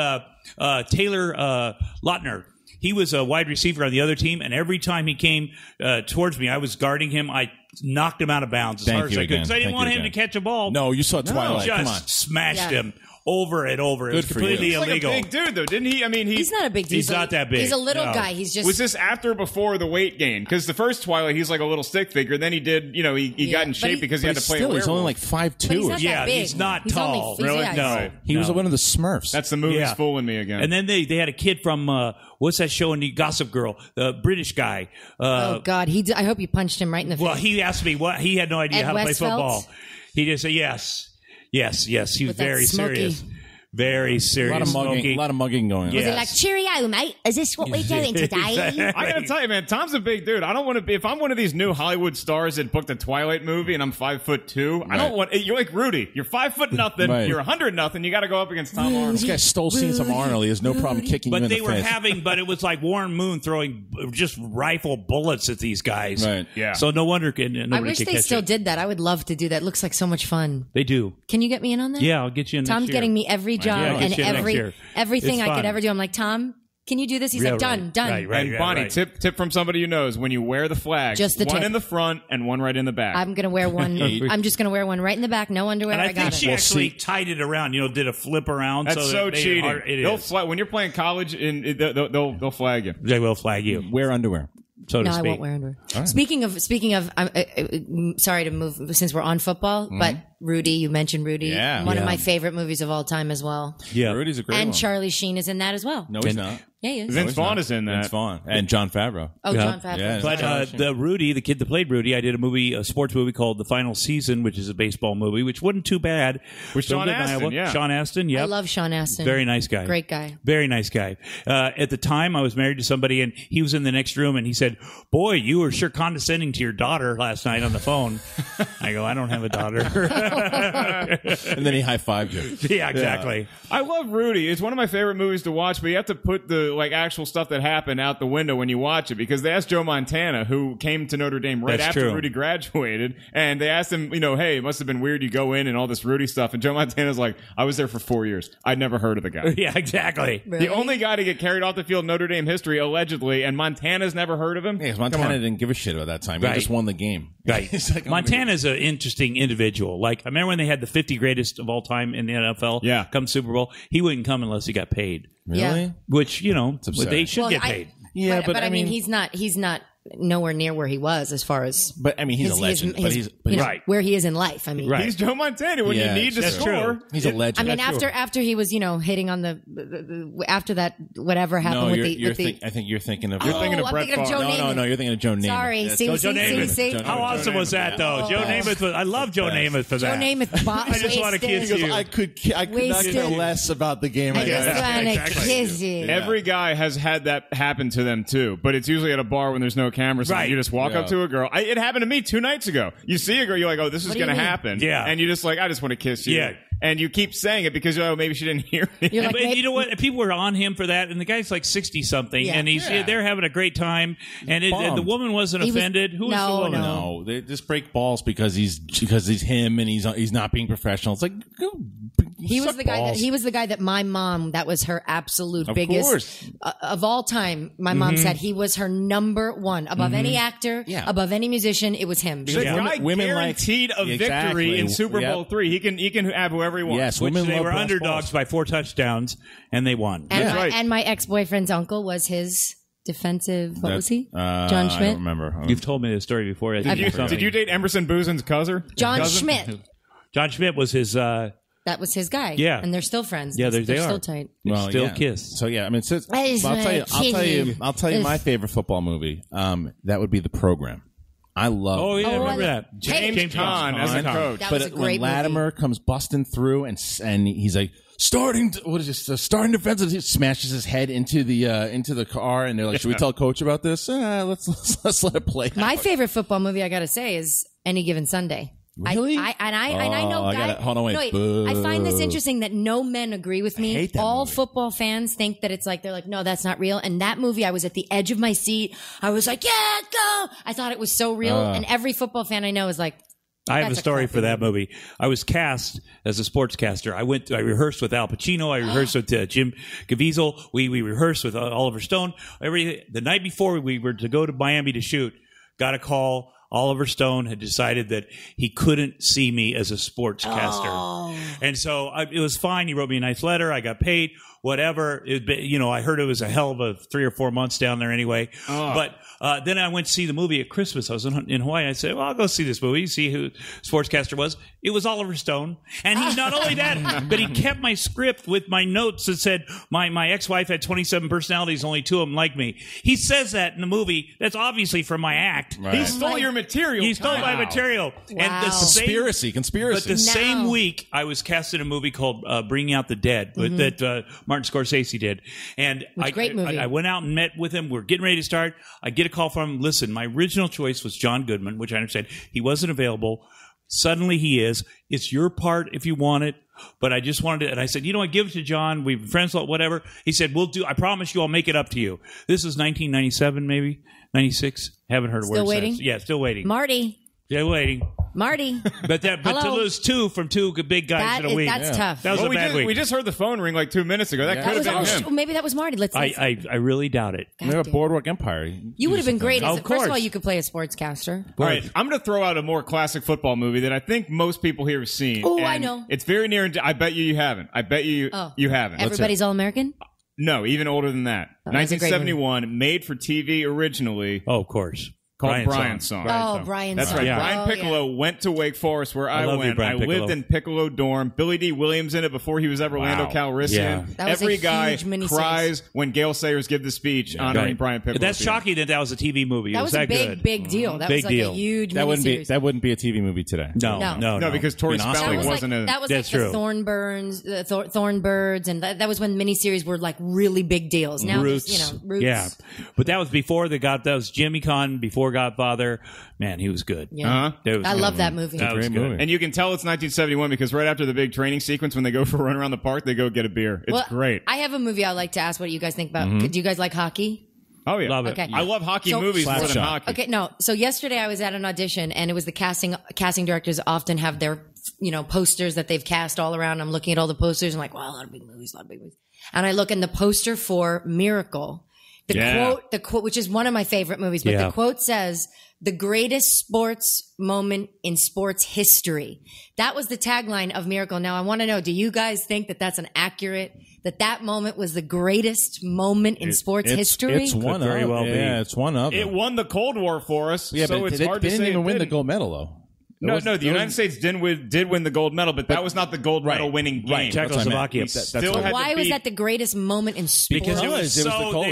Taylor Lautner. He was a wide receiver on the other team, and every time he came towards me, I was guarding him. I knocked him out of bounds as hard as I could because I didn't want him to catch a ball. No, you saw Twilight. Just Come on. smashed Yeah. him over and over. It was Good for completely you. He's like illegal. a big dude, though, didn't he? I mean, He's not a big dude. He's not that big. He's a little No. guy. He's just. Was this after or before the weight gain? Because the first Twilight, he's like a little stick figure. Then he did, he got in But shape he- because he had to play a Still, werewolf. he's only like But he's 5'2". not Yeah, that big. he's not He's only- tall. he's- Really? yeah, No. he's- He was one of the Smurfs. That's the movie's Yeah. fooling me again. And then they had a kid from what's that show in the Gossip Girl, the British guy. Oh God! I hope you punched him right in the face. Well, he asked me what he had no idea Ed how to play Westfeld? football. He just said yes. He was With that very smoky- serious. Very serious. a lot of mugging going on. Yeah. Was it like, cheerio, mate? Is this what we're doing today? I gotta tell you, man, Tom's a big dude. I don't want to be. If I'm one of these new Hollywood stars that booked a Twilight movie and I'm 5'2", I don't want. You're like Rudy. You're 5'0". Right. You're 100 nothing. You got to go up against Tom Arnold. This guy stole scenes from Arnold. He has no problem kicking you But in they the were face. but it was like Warren Moon throwing just rifle bullets at these guys. Right. Yeah. So no wonder nobody I wish could they catch still it. did that. I would love to do that. It looks like so much fun. They do. Can you get me in on that? Yeah, I'll get you in next Tom's year. getting me every job I'll get and you in next year. everything It's I fun. could ever do. I'm like, Tom, can you do this? He's Yeah, like, done. right. And Bonnie, tip from somebody who knows: when you wear the flag, Just the one tip. in the front and one right in the back. I'm gonna wear one. I'm just gonna wear one right in the back. No underwear. And I I got think it. she actually tied it around, did a flip around. That's so so that made it cheating. hard. It They'll is. when you're playing college, they'll flag you. They will flag you, Wear underwear. so to No, speak. I won't wear underwear. Speaking of, I'm sorry to move since we're on football, but Rudy, you mentioned Rudy. Yeah. One of Yeah. my favorite movies of all time as well. Yeah. Rudy's a great And one. Charlie Sheen is in that as well. No, he's not. Yeah, he is. Vince Vaughn is in that. Vince Vaughn. And John Favreau. Oh, Yeah. John Favreau. Yeah. But Charlie the Rudy, the kid that played Rudy, I did a sports movie called The Final Season, which is a baseball movie, which wasn't too bad. With Sean Filmed in Astin, Iowa. yeah. Sean Astin, yep. I love Sean Astin. Very nice guy. Great guy. Very nice guy. At the time, I was married to somebody, and he was in the next room, and he said, "Boy, you were sure condescending to your daughter last night on the phone." I go, "I don't have a daughter." And then he high-fived you. Yeah, exactly. I love Rudy. It's one of my favorite movies to watch, but you have to put the actual stuff that happened out the window when you watch it, because they asked Joe Montana, who came to Notre Dame right That's after true. Rudy graduated, and they asked him, hey, it must have been weird you go in and all this Rudy stuff, and Joe Montana's like, I was there for 4 years. I'd never heard of the guy. Yeah, exactly. Really? The only guy to get carried off the field in Notre Dame history, allegedly, and Montana's never heard of him? Yeah, 'cause Montana didn't give a shit about that time. Right. He just won the game. Right. He's like, Montana's an interesting individual. Like, I remember when they had the 50 greatest of all time in the NFL Yeah. come Super Bowl. He wouldn't come unless he got paid, Really? Yeah. which, absurd. they should Well, get paid. Yeah, but I mean, he's not nowhere near where he was as far as. But I mean, he's a legend. But he's Right. where he is in life. I mean, Right. He's Joe Montana when Yeah, you need to that's score. true. he's a legend. I mean, after he was, hitting on the after that, whatever happened no, with you're the. I think you're thinking of. You're thinking of I'm Brett thinking of Favre. Joe Namath. No, you're thinking of Joe Namath. Sorry, That's- see, Joe Namath. see. Joe How Namath. awesome was that, though? Joe Namath was. I love Joe Namath for Joe that. Namath. I just want to kiss you. I could not Wasted. care less about the game. I just want to exactly. kiss you. Every guy has had that happen to them too, but it's usually at a bar when there's no cameras. Right. You just walk Yeah. up to a girl. It happened to me 2 nights ago. You see a girl, you're like, "Oh, this is What do you going to mean? happen." Yeah. and you just like, "I just want to kiss you." Yeah. and you keep saying it because maybe she didn't hear me. You're like, But maybe- you know what? People were on him for that, and the guy's like 60 something, Yeah. and they're having a great time, and the Bummed. woman wasn't He was- offended. Who was No, the woman? No, they just break balls because he's him and he's not being professional. It's like, go He was the guy. He was the guy that my mom. That was her absolute biggest of all time. My mom said he was her number one above any actor, above any musician. It was him. The guy guaranteed a victory in Super Bowl III. He can have whoever he wants. Yes, which they were underdogs by 4 touchdowns, and they won. And my ex-boyfriend's uncle was his defensive. What was he? John Schmidt. I don't remember. You've told me this story before. Did you date Emerson Boozen's cousin? John Schmidt. John Schmidt was his. That was his guy. Yeah, and they're still friends. Yeah, they're still are. Tight. Well, still kiss. So I mean, I'll tell you my favorite football movie. That would be The Program. I love. Oh yeah, I remember that. James Caan as a coach. That was a great when Latimer comes busting through and he's like starting defense, he smashes his head into the car, and they're like, "Should we tell Coach about this? Let's let it play." My favorite football movie, I got to say, is Any Given Sunday. Really? I know. Hold on, wait. I find this interesting that no men agree with me. All football fans think that it's like they're like, no, that's not real. And that movie, I was at the edge of my seat. I was like, yeah, go. I thought it was so real. And every football fan I know is like, I have a story for that movie. I was cast as a sportscaster. I rehearsed with Al Pacino. I rehearsed with Jim Caviezel. We rehearsed with Oliver Stone. The night before we were to go to Miami to shoot, got a call. Oliver Stone had decided that he couldn't see me as a sportscaster. And so it was fine. He wrote me a nice letter. I got paid, whatever. I heard it was a hell of a 3 or 4 months down there anyway. But then I went to see the movie at Christmas. I was in Hawaii. I said, well, I'll go see this movie, see who sportscaster was. It was Oliver Stone. And he not only that, but he kept my script with my notes that said my ex-wife had 27 personalities, only 2 of them liked me. He says that in the movie. That's obviously from my act. Right. He stole your material. He stole my material. Wow. And conspiracy. But the same week, I was cast in a movie called Bringing Out the Dead that Martin Scorsese did. And great movie. I went out and met with him. We're getting ready to start. I get a call from him. Listen, my original choice was John Goodman, which I understand. He wasn't available. Suddenly he is. It's your part if you want it. But I just wanted it. And I said, I give it to John. We've been friends, whatever. He said, I promise you I'll make it up to you. This is 1997, maybe. 96. Haven't heard a word Still waiting? since. Yeah, still waiting. Marty. Still waiting. Marty. But to lose 2 from 2 big guys in a week. That's tough. That was a bad week. We just heard the phone ring like 2 minutes ago. That could have been him. Maybe that was Marty. Let's I really doubt it. We have a Boardwalk Empire. You would have been great. Of First of all, you could play a sportscaster. All right, I'm going to throw out a more classic football movie that I think most people here have seen. Oh, I know. It's very near. I bet you haven't. I bet you haven't. Everybody's All-American? No, even older than that. 1971, made for TV originally. Oh, of course. Called Brian's Song. Brian's That's Song. right. Yeah. Brian Piccolo went to Wake Forest, where I went. I lived in Piccolo Dorm. Billy D. Williams in it before he was ever Lando Calrissian. Yeah. That was Every a guy huge miniseries. cries when Gale Sayers give the speech honoring Brian Piccolo. But that's shocking that was a TV movie. That was a big deal. That was like a huge miniseries. That wouldn't be a TV movie today. No, because Tori Spelling wasn't a... That was like the Thornbirds, and that was when miniseries were like really big deals. Now Roots. Roots. Yeah. But that was before that was Jimmy Caan, before Godfather. Man, he was good. Yeah. I love that movie. That was good. And you can tell it's 1971 because right after the big training sequence, when they go for a run around the park, they go get a beer. It's great. I have a movie I'd like to ask what you guys think about. Do you guys like hockey? Oh, yeah. Love it. Okay. I love hockey movies more than hockey. Okay, no. So yesterday I was at an audition, and it was the casting directors often have their, posters that they've cast all around. I'm looking at all the posters and like, wow, a lot of big movies. And I look in the poster for Miracle. The quote, which is one of my favorite movies, but the quote says, "The greatest sports moment in sports history." That was the tagline of Miracle. Now, I want to know, do you guys think that that's that moment was the greatest moment in sports history? It's one of it's one of them. It won the Cold War for us, yeah, so but it's hard to say they didn't even win the gold medal, though. No, the United States did win the gold medal, but that was not the gold medal winning game. Right, Czechoslovakia. Why was that the greatest moment in sports? Because they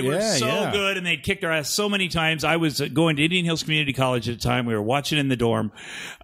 were so good, and they'd kicked our ass so many times. I was going to Indian Hills Community College at the time. We were watching in the dorm.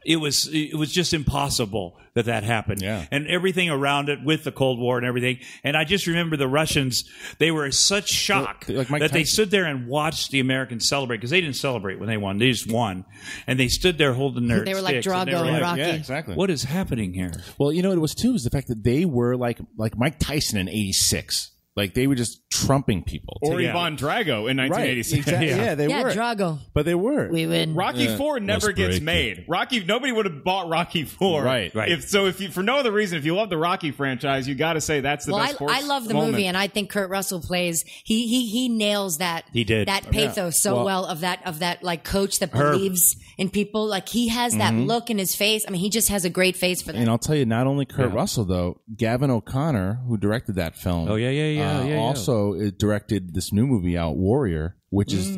It was just impossible that happened. Yeah. And everything around it with the Cold War and everything. And I just remember the Russians, they were in such shock that they stood there and watched the Americans celebrate, because they didn't celebrate when they won. They just won. And they stood there holding their They were sticks, like Drago and Rocky. Yeah, exactly. What is happening here? Well, what it was too is the fact that they were like Mike Tyson in '86. Like they were just trumping people. Or Ivan Drago in 1986. Right, exactly. Yeah, they were. Drago. But they were. We win. Rocky IV never gets made. Nobody would have bought Rocky IV. Right. If you, for no other reason, if you love the Rocky franchise, you got to say that's the best sports I love the moment. movie, and I think Kurt Russell plays. He nails that. He did that pathos well of that like coach that believes in people. Like he has that look in his face. I mean, he just has a great face for that. And I'll tell you, not only Kurt Russell though, Gavin O'Connor, who directed that film. Oh yeah. Also directed this new movie out, Warrior, which is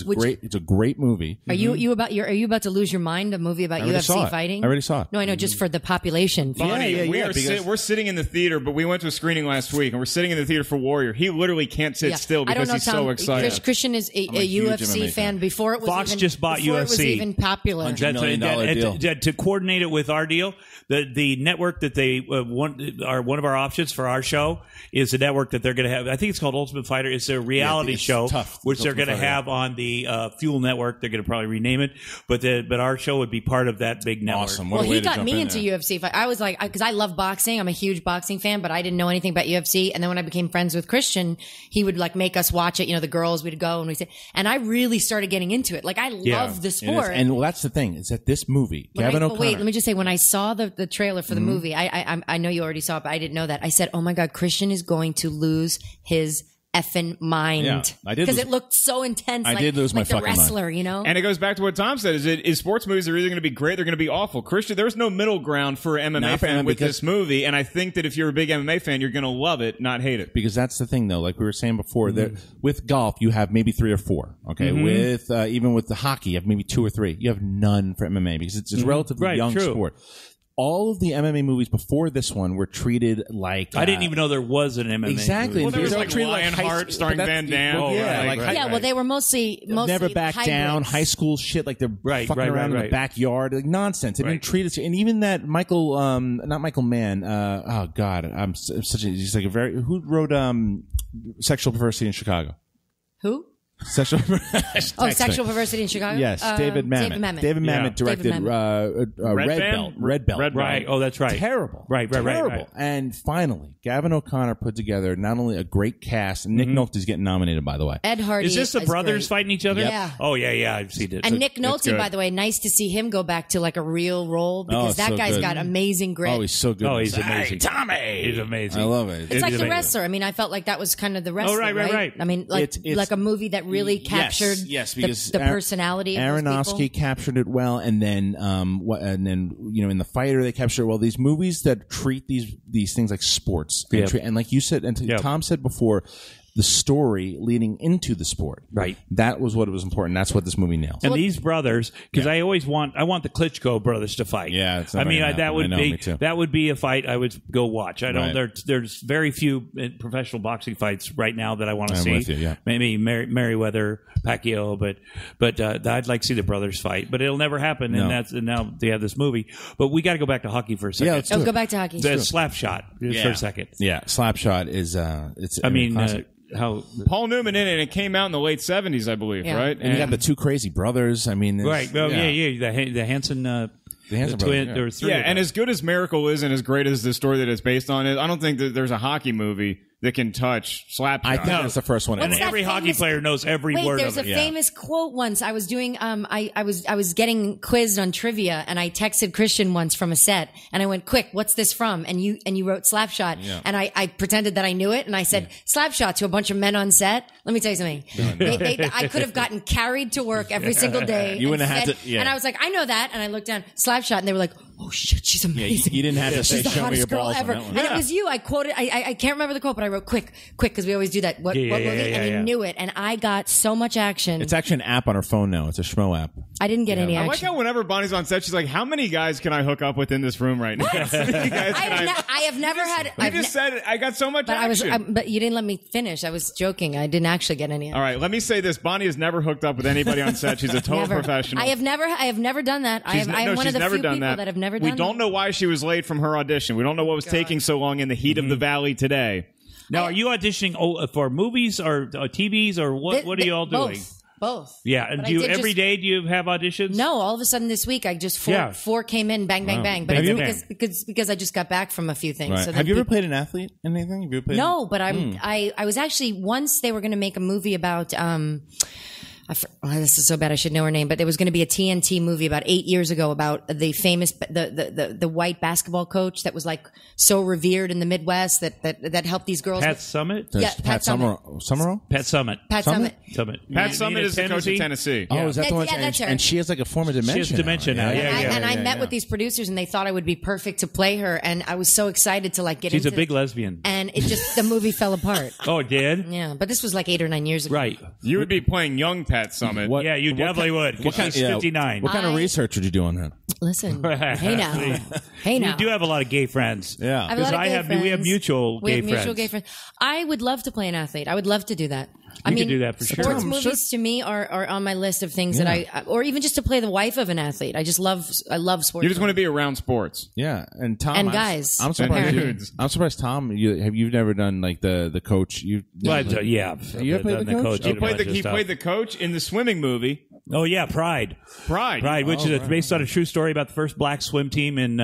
great. It's a great movie. Are you about to lose your mind? A movie about UFC fighting? I already saw it. No, I know, just for the population. Bonnie, we're sitting in the theater, but we went to a screening last week, and we're sitting in the theater for Warrior. He literally can't sit still because he's so excited. Christian is a UFC fan before it was Fox just bought UFC. It was even popular. $100 million deal. To coordinate it with our deal, the network that they want are one of our options for our show is the network that they're going to have. I think it's called Ultimate Fighter. It's a reality show, which they're going to have on the Fuel Network. They're going to probably rename it, but our show would be part of that big network. Awesome. Well, he got me into UFC. I was like, because I love boxing. I'm a huge boxing fan, but I didn't know anything about UFC. And then when I became friends with Christian, he would like make us watch it. You know, the girls would go and I really started getting into it. Like I love the sport. And well, that's the thing is that this movie, Gavin O'Connor. Wait, let me just say, when I saw the trailer for the movie, I know you already saw it, but I didn't know that. I said, oh my God, Christian is going to lose his effing mind. Yeah, I did. Because it looked so intense. I did lose my fucking mind. The wrestler, you know? And it goes back to what Tom said, is sports movies are either going to be great, they're going to be awful. Christian, there's no middle ground for MMA fan with this movie, and I think that if you're a big MMA fan, you're going to love it, not hate it. Because that's the thing, though. Like we were saying before, with golf, you have maybe 3 or 4. Okay, with even with the hockey, you have maybe 2 or 3. You have none for MMA because it's a relatively young sport. All of the MMA movies before this one were treated like... I didn't even know there was an MMA exactly. movie. Well, there was like Lionheart starring Van Damme. Well, they were mostly Never Back hybrids. Down, high school shit, like they're fucking around in the backyard. Like nonsense. They've been treated... And even that not Michael Mann, oh God, I'm such a... He's like a very... Who wrote Sexual Perversity in Chicago? Who? Sexual Perversity in Chicago? Yes, David Mamet. David Mamet directed Red Belt. Right. Oh, that's right. Terrible. Right. And finally, Gavin O'Connor put together not only a great cast, and Nick Nolte's getting nominated, by the way. Ed Hardy. Is this the brothers fighting each other? Yeah. Oh, yeah, I've seen it. And Nick Nolte, by the way, nice to see him go back to like a real role because that guy's got amazing grit. Oh, he's so good. Oh, he's amazing. Hey, Tommy! He's amazing. I love it. It's like The Wrestler. I mean, I felt like that was kind of The Wrestler, right. I mean, like a movie that really captured because the personality of Aronofsky captured it well, and then in The Fighter they captured it well. These movies that treat these things like sports, and like you said, and Tom said before, the story leading into the sport. Right. That was what was important. That's what this movie nails. And these brothers, because I want the Klitschko brothers to fight. Yeah. That would be a fight I would go watch. I don't. There's very few professional boxing fights right now that I want to see. With you, yeah. Maybe Merriweather, Pacquiao, but I'd like to see the brothers fight. But it'll never happen. No. And now they have this movie. But we got to go back to hockey for a second. Yeah, let's do it. Go back to hockey. The slap shot for a second. Yeah, slap shot is how Paul Newman in it, and it came out in the late 70s, I believe, right? And you got the 2 crazy brothers. I mean, right? Well, the Hanson. The Hanson twin, brothers, there were 3. And as good as Miracle is, and as great as the story that it's based on is, I don't think that there's a hockey movie that can touch Slapshot. I think that's the first one. And every hockey player knows every word of it. There's a famous quote once. I was doing I was getting quizzed on trivia, and I texted Christian once from a set, and I went, "Quick, what's this from?" And you wrote Slapshot, and I pretended that I knew it, and I said Slapshot to a bunch of men on set. Let me tell you something. I could have gotten carried to work every single day. You wouldn't have had to. Yeah. And I was like, I know that, and I looked down Slapshot, and they were like, "Oh shit, she's amazing." Yeah, you didn't have to say, "She's the "Show me your hottest girl balls" ever." on that one. And it was you. I quoted. I can't remember the quote, but I wrote quick, because we always do that. What movie? And you knew it, and I got so much action. It's actually an app on her phone now. It's a Schmo app. I didn't get any action. I like how whenever Bonnie's on set, she's like, "How many guys can I hook up with in this room right now?" I have never had. You just said I got so much action. But you didn't let me finish. I was joking. I didn't actually get any. All right, let me say this: Bonnie has never hooked up with anybody on set. She's a total professional. I have never done that. I am one of the few people that have never done that. We don't know why she was late from her audition. We don't know what was taking so long in the heat of the valley today. Now, are you auditioning for movies or TVs or what? What are you all doing? Both. Yeah, and do you every day? Do you have auditions? No, all of a sudden this week I just four came in, bang, bang, bang. But it's because I just got back from a few things. Right. So have you ever played an athlete in anything? Have you ever played no, but I was actually once they were going to make a movie about this is so bad I should know her name, but there was going to be a TNT movie about 8 years ago about the famous the white basketball coach that was like so revered in the Midwest that helped these girls. Pat Summit? Yeah, Pat Summit. Summerall? Pat Summit. Pat Summit. Pat Summit is the coach of Tennessee. Oh, is that the one? That's her. And she has like a form of dementia. She has dementia now. And I met with these producers, and they thought I would be perfect to play her, and I was so excited to like get into She's a big lesbian. and it just the movie fell apart. Oh, it did? Yeah, but this was like 8 or 9 years ago. Right. You would be playing young Pat Summit. What- Yeah, you definitely would. She's 59. What kind of research did you do on that? Listen, hey now. You do have a lot of gay friends. Yeah. I have a lot of gay friends. We have mutual We gay have mutual friends. gay friends. I would love to play an athlete. I would love to do that. You could do that for sure. Sports movies to me are on my list of things that or even just to play the wife of an athlete. I love sports. You just want to be around sports. Yeah, and Tom And guys. I'm surprised. Dudes. I'm surprised, Tom. You've never done like the coach. You But, yeah. You ever played the coach? He played the coach in the swimming movie. Oh, yeah, Pride, which is based on a true story about the first black swim team in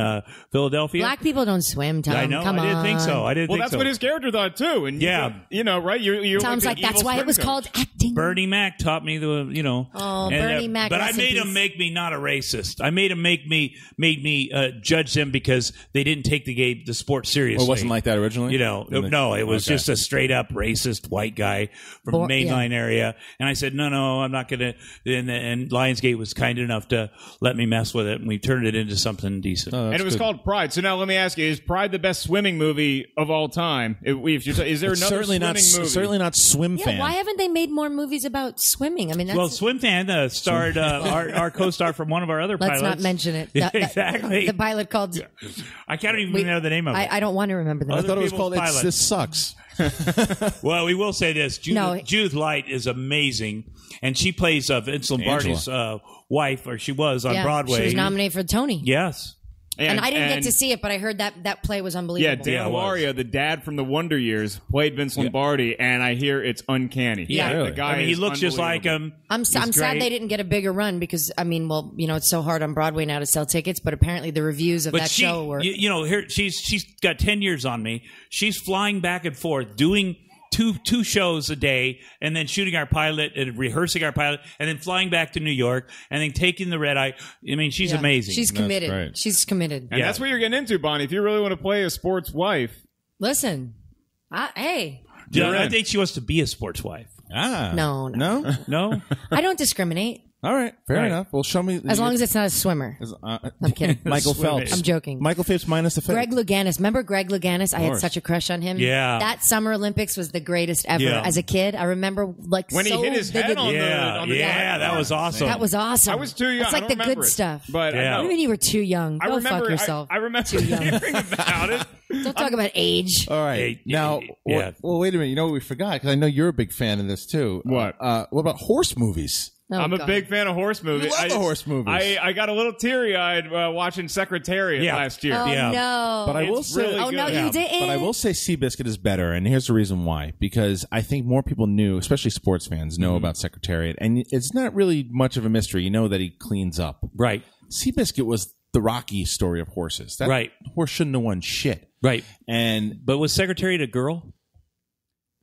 Philadelphia. Black people don't swim, Tom. I know. Come I didn't think so. Well, that's what his character thought too. And Yeah. you know, right? You're Tom's like, that's why it was called acting. Bernie Mac taught me Oh, Bernie Mac. But I rest in made him peace. make me not a racist. I made him made me judge them because they didn't take the sport seriously. It wasn't like that originally. No, it was just a straight up racist white guy from the mainline area. And I said, no, I'm not going to. And Lionsgate was kind enough to let me mess with it, and we turned it into something decent. And it was called Pride. So now let me ask you: is Pride the best swimming movie of all time? Is there another certainly swimming movie? Certainly not Swim Fan. Why haven't they made more movies about swimming? I mean, that's, Well, Swim Fan starred our co-star from one of our other pilots. let's not mention it. Exactly. The pilot called. I can't even remember the name of it. I don't want to remember that. I thought it was people's called pilot. This Sucks. Well, we will say this: Judith Light is amazing, and she plays Vince Lombardi's wife, or she was on Broadway. She was nominated for Tony. Yes. And I didn't get to see it, but I heard that play was unbelievable. Yeah, Dan Laria, the dad from the Wonder Years, played Vince Lombardi, and I hear it's uncanny. Yeah, really? The guy he looks just like him. I'm sad they didn't get a bigger run because it's so hard on Broadway now to sell tickets. But apparently the reviews of that show were. Here she's got 10 years on me. She's flying back and forth doing two shows a day, and then shooting our pilot and rehearsing our pilot, and then flying back to New York, and then taking the red eye. I mean, she's amazing. She's committed. great. She's committed. And that's what you're getting into, Bonnie. If you really want to play a sports wife. Listen, hey. I think she wants to be a sports wife. No. No? I don't discriminate. All right, fair enough. Well, show me. As long as it's not a swimmer. I'm kidding. Michael Phelps. I'm joking. Michael Phelps minus the face. Greg Louganis. Remember Greg Louganis? I had such a crush on him. Yeah. That Summer Olympics was the greatest ever. Yeah. As a kid, I remember When he hit his head on the that was awesome. That was awesome. I was too young. It's like I the don't good remember it. stuff. But Yeah. What do you mean you were too young? Go fuck yourself. I remember Too young. hearing about it. Don't talk about age. All right. Now, well, wait a minute. You know what we forgot? Because I know you're a big fan of this too. What? What about horse movies? Oh, I'm a God. big fan of horse movies. You love the horse movies. I got a little teary-eyed watching Secretariat last year. Oh, no. But I will It's say, really Oh, no, good. you didn't. But I will say Seabiscuit is better, and here's the reason why. Because I think more people knew, especially sports fans, know about Secretariat, and it's not really much of a mystery. You know that he cleans up. Right. Seabiscuit was the Rocky story of horses. That horse shouldn't have won shit. Right. But was Secretariat a girl?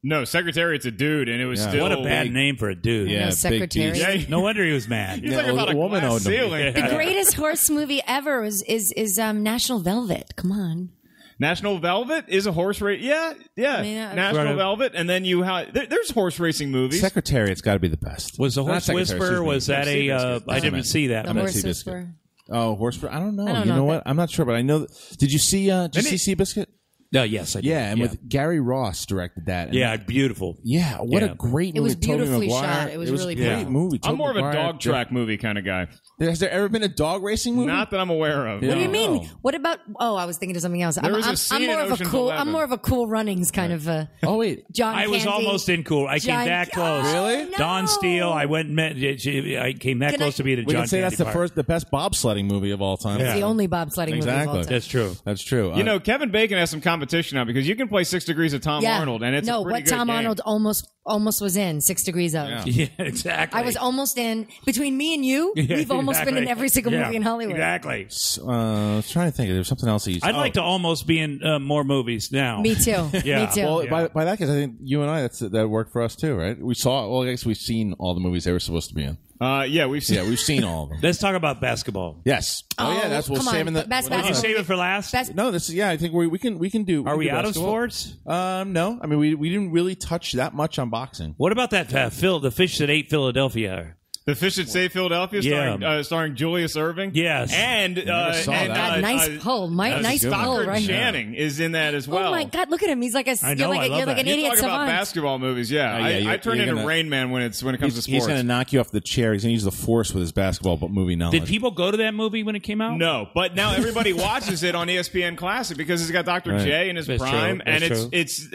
No, Secretariat's a dude, and it was still... What a bad name for a dude. Yeah, Secretariat. big beast. No wonder he was mad. He's like about a woman glass owned him. ceiling. The greatest horse movie ever is National Velvet. Come on. National Velvet is a horse race. Yeah. mean, National Velvet, and then you have... There's horse racing movies. Secretariat's got to be the best. Was the Not Horse Secretary, Whisperer, excuse me. was that I didn't see that. The not horse Seabiscuit. whisperer. Oh, horse. I don't know. I don't you know know that- what? I'm not sure, but I know. Did you see? Did you see Seabiscuit? Yes, I did. Yeah, and with Gary Ross directed that. And Yeah, beautiful. Yeah, what a great movie. It was Tobey beautifully Maguire. shot. It was really a great pretty. movie. I'm Tobey more of a Maguire, dog track movie kind of guy. Has there ever been a dog racing movie? Not that I'm aware of. What do you No. mean? What about? Oh, I was thinking of something else. There was a scene in Ocean's I'm 11. more of a Cool Runnings kind of. Oh wait, John. I was Candy. almost in cool. I came John- that close. Oh, Really? no. Don Steele. I went and met. I came that close to being a we John can say that's Candy part. the best bobsledding movie of all time. It's the only bobsledding movie of all Exactly. time. That's true. That's true. You know, Kevin Bacon has some competition now because you can play 6 Degrees of Tom Arnold, and it's a pretty good Tom game. Arnold almost was in 6 Degrees of. Yeah, exactly. I was almost in. Between me and you, we've almost been in every single movie in Hollywood. Exactly. I was trying to think. There's something else. I'd like to almost be in more movies now. Me too. Yeah. Me too. Well, by that case, I think you and I that worked for us too, right? We saw. Well, I guess we've seen all the movies they were supposed to be in. We've seen all of them. Let's talk about basketball. Yes. That's come on. saving the. Best Did you save it for last? No, this is I think we can do. Are we out of basketball. sports? No. I mean, we didn't really touch that much on boxing. What about that the fish that ate Philadelphia? The Fish That Saved Philadelphia, starring Julius Irving. Yes, and nice pull, Mike. Nice pull, right? Channing is in that as well. Oh my God, look at him. He's like you're like an idiot Talk savant. about basketball movies, I turn into Rain Man when it comes to sports. He's going to knock you off the chair. He's going to use the force with his basketball movie knowledge. Did people go to that movie when it came out? No, but now everybody watches it on ESPN Classic because it's got Dr. J in his prime, and it's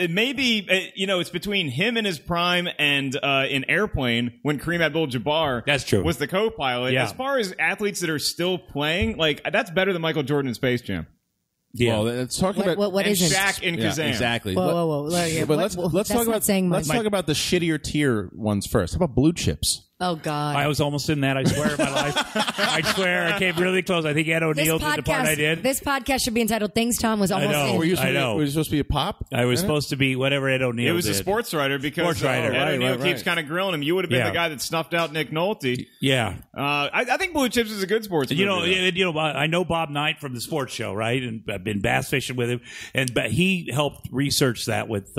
between him and his prime and in Airplane when Kareem Abdul-Jabbar was the co-pilot. As far as athletes that are still playing, like that's better than Michael Jordan in Space Jam. Yeah, well, let's talk about what is Shaq in Kazam. Exactly. Whoa. But let's talk about talk about the shittier tier ones first. How about Blue Chips? Oh God! I was almost in that. I swear in my life. I swear I came really close. I think Ed O'Neill did the part I did. This podcast should be entitled "Things Tom Was Almost In." Were you supposed to be a pop? I was supposed to be whatever Ed O'Neill. It was a sports writer because Ed O'Neill keeps kind of grilling him. You would have been the guy that snuffed out Nick Nolte. Yeah, I think Blue Chips is a good sports movie. I know Bob Knight from the sports show, right? And I've been bass fishing with him, but he helped research that with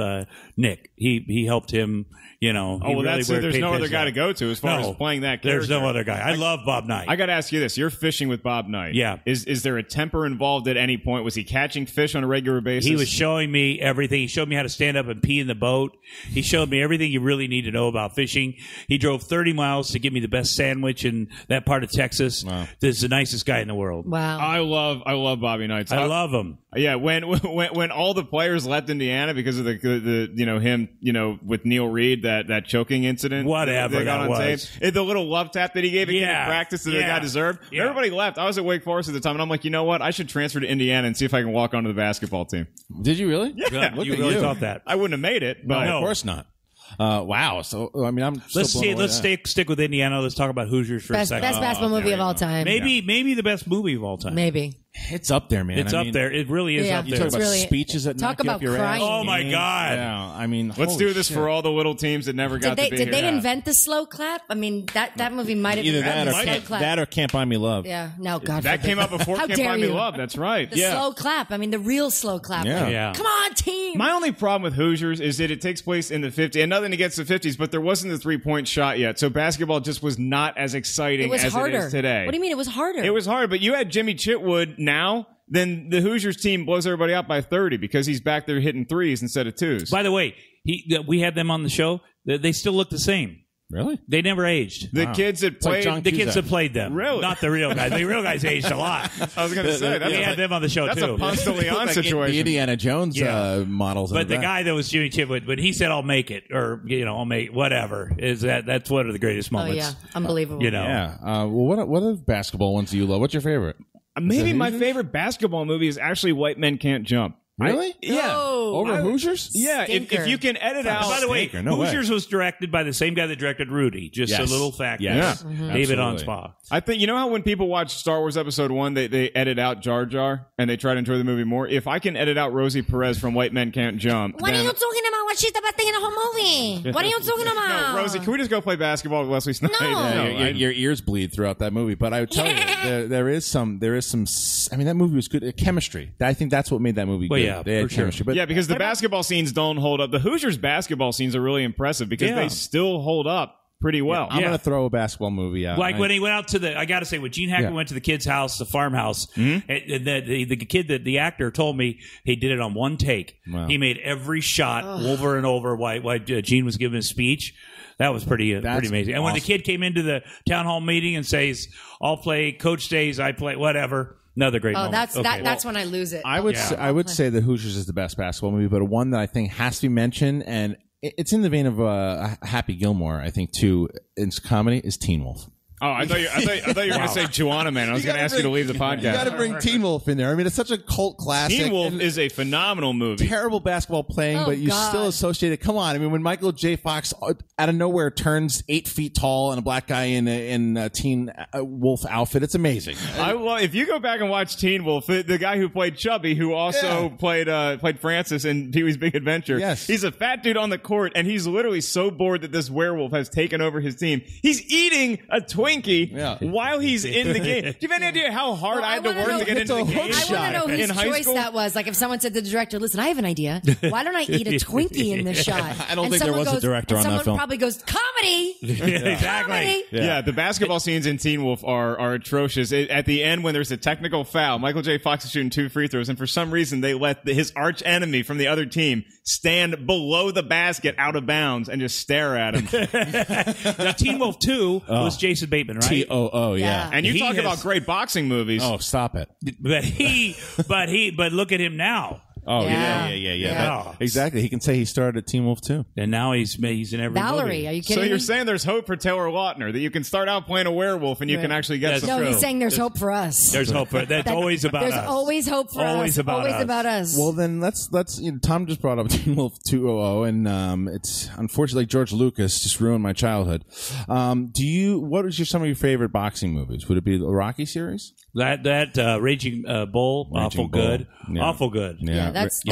Nick. He helped him. There's no other guy to go to as far as playing that character. There's no other guy. I love Bob Knight. I got to ask you this. You're fishing with Bob Knight. Yeah. Is there a temper involved at any point? Was he catching fish on a regular basis? He was showing me everything. He showed me how to stand up and pee in the boat. He showed me everything you really need to know about fishing. He drove 30 miles to give me the best sandwich in that part of Texas. Wow. This is the nicest guy in the world. Wow. I love Bobby Knight. I love him. Yeah, when all the players left Indiana because of him with Neil Reed that choking incident, whatever they got that on was. tape, the little love tap that he gave in practice that the guy deserved. Yeah. Everybody left. I was at Wake Forest at the time, and I'm like, you know what? I should transfer to Indiana and see if I can walk onto the basketball team. Did you really? Yeah, you really thought that? I wouldn't have made it. But no, of course not. Wow. So I mean, let's stick with Indiana. Let's talk about Hoosiers for a second. Best basketball movie of all time. Maybe the best movie of all time. Maybe. It's up there, man. It's up there. It really is up there. You talk about speeches that knock you up your ass. Oh my God! Yeah, I mean, let's do this for all the little teams that never got to be here. Did they invent the slow clap? I mean, that movie might have either been that or Can't Buy Me Love. Yeah, no, God. That came out before Can't Buy Me Love. That's right. The slow clap. I mean, the real slow clap. Yeah. Come on, team. My only problem with Hoosiers is that it takes place in the 50s, and nothing against the 50s, but there wasn't the 3-point shot yet, so basketball just was not as exciting as it is today. What do you mean it was harder? It was hard, but you had Jimmy Chitwood now. Then the Hoosiers team blows everybody out by 30 because he's back there hitting threes instead of twos. By the way, we had them on the show. They still look the same. Really? They never aged. The kids that played, the kids that played them. Really? Not the real guys. The real guys aged a lot. I was going to say we had them on the show that's too. That's a Ponce de Leon situation. The Indiana Jones models. But the guy that was Jimmy Chitwood, when he said, "I'll make it," or I'll make whatever, that's one of the greatest moments. Oh yeah, unbelievable. Yeah. Well, what other basketball ones do you love? What's your favorite? Maybe my favorite basketball movie is actually White Men Can't Jump. Really? Yeah. Over Hoosiers? Yeah. If you can edit out. By the way, Hoosiers was directed by the same guy that directed Rudy. Just a little fact. Yes. David Onspaw. I think, you know how when people watch Star Wars Episode 1, they edit out Jar Jar and they try to enjoy the movie more? If I can edit out Rosie Perez from White Men Can't Jump. What are you talking about? What she's about thinking the whole movie? What are you talking about? No, Rosie, can we just go play basketball with Wesley Snipes? No. Your ears bleed throughout that movie. But I would tell you, there is some. I mean, that movie was good. Chemistry. I think that's what made that movie good. Yeah, they had chemistry. But because the basketball scenes don't hold up. The Hoosiers basketball scenes are really impressive because they still hold up pretty well. I'm going to throw a basketball movie out. Like when he went out to I got to say, when Gene Hackman went to the kid's house, the farmhouse, and the kid, the actor told me he did it on one take. Wow. He made every shot over and over while Gene was giving his speech. That was pretty amazing. And when the kid came into the town hall meeting and says, "I'll play, Coach stays, I play, whatever." Another great moment. That's when I lose it. I would say the Hoosiers is the best basketball movie, but one that I think has to be mentioned, and it's in the vein of Happy Gilmore, I think, too, in comedy, is Teen Wolf. Oh, I thought you were going to say Juana Man. I was going to ask you to leave the podcast. You got to bring Teen Wolf in there. I mean, it's such a cult classic. Teen Wolf is a phenomenal movie. Terrible basketball playing, but you still associate it. Come on. I mean, when Michael J. Fox out of nowhere turns 8 feet tall and a black guy in a Teen Wolf outfit, it's amazing. If you go back and watch Teen Wolf, the guy who played Chubby, who also played Francis in Pee-wee's Big Adventure, he's a fat dude on the court, and he's literally so bored that this werewolf has taken over his team. He's eating a Twinkie while he's in the game. Do you have any idea how hard I had to work to get into the game? I want to know whose choice that was. Like if someone said to the director, listen, I have an idea. Why don't I eat a Twinkie in this shot? I don't think there was a director on that film. Someone probably goes, comedy! Exactly. Comedy. Yeah, the basketball scenes in Teen Wolf are atrocious. At the end, when there's a technical foul, Michael J. Fox is shooting 2 free throws, and for some reason they let his arch enemy from the other team stand below the basket out of bounds and just stare at him. Now, Teen Wolf 2 was Jason Bateman, right? T-O-O, yeah. And you talk about great boxing movies. Oh, stop it. But look at him now. Oh, yeah. Exactly. He can say he started at Teen Wolf 2. And now he's in every Valerie, movie. are you kidding So me? you're saying there's hope for Taylor Lautner, that you can start out playing a werewolf and you can actually get some... No, he's saying there's hope for us. There's hope for that's always about us. There's always hope for Always us. about Always us. about us. Well, then let's Tom just brought up Teen Wolf 200, and it's unfortunately George Lucas just ruined my childhood. What is some of your favorite boxing movies? Would it be the Rocky series? That Raging Bull, awful good. Yeah. Awful good. Yeah, that's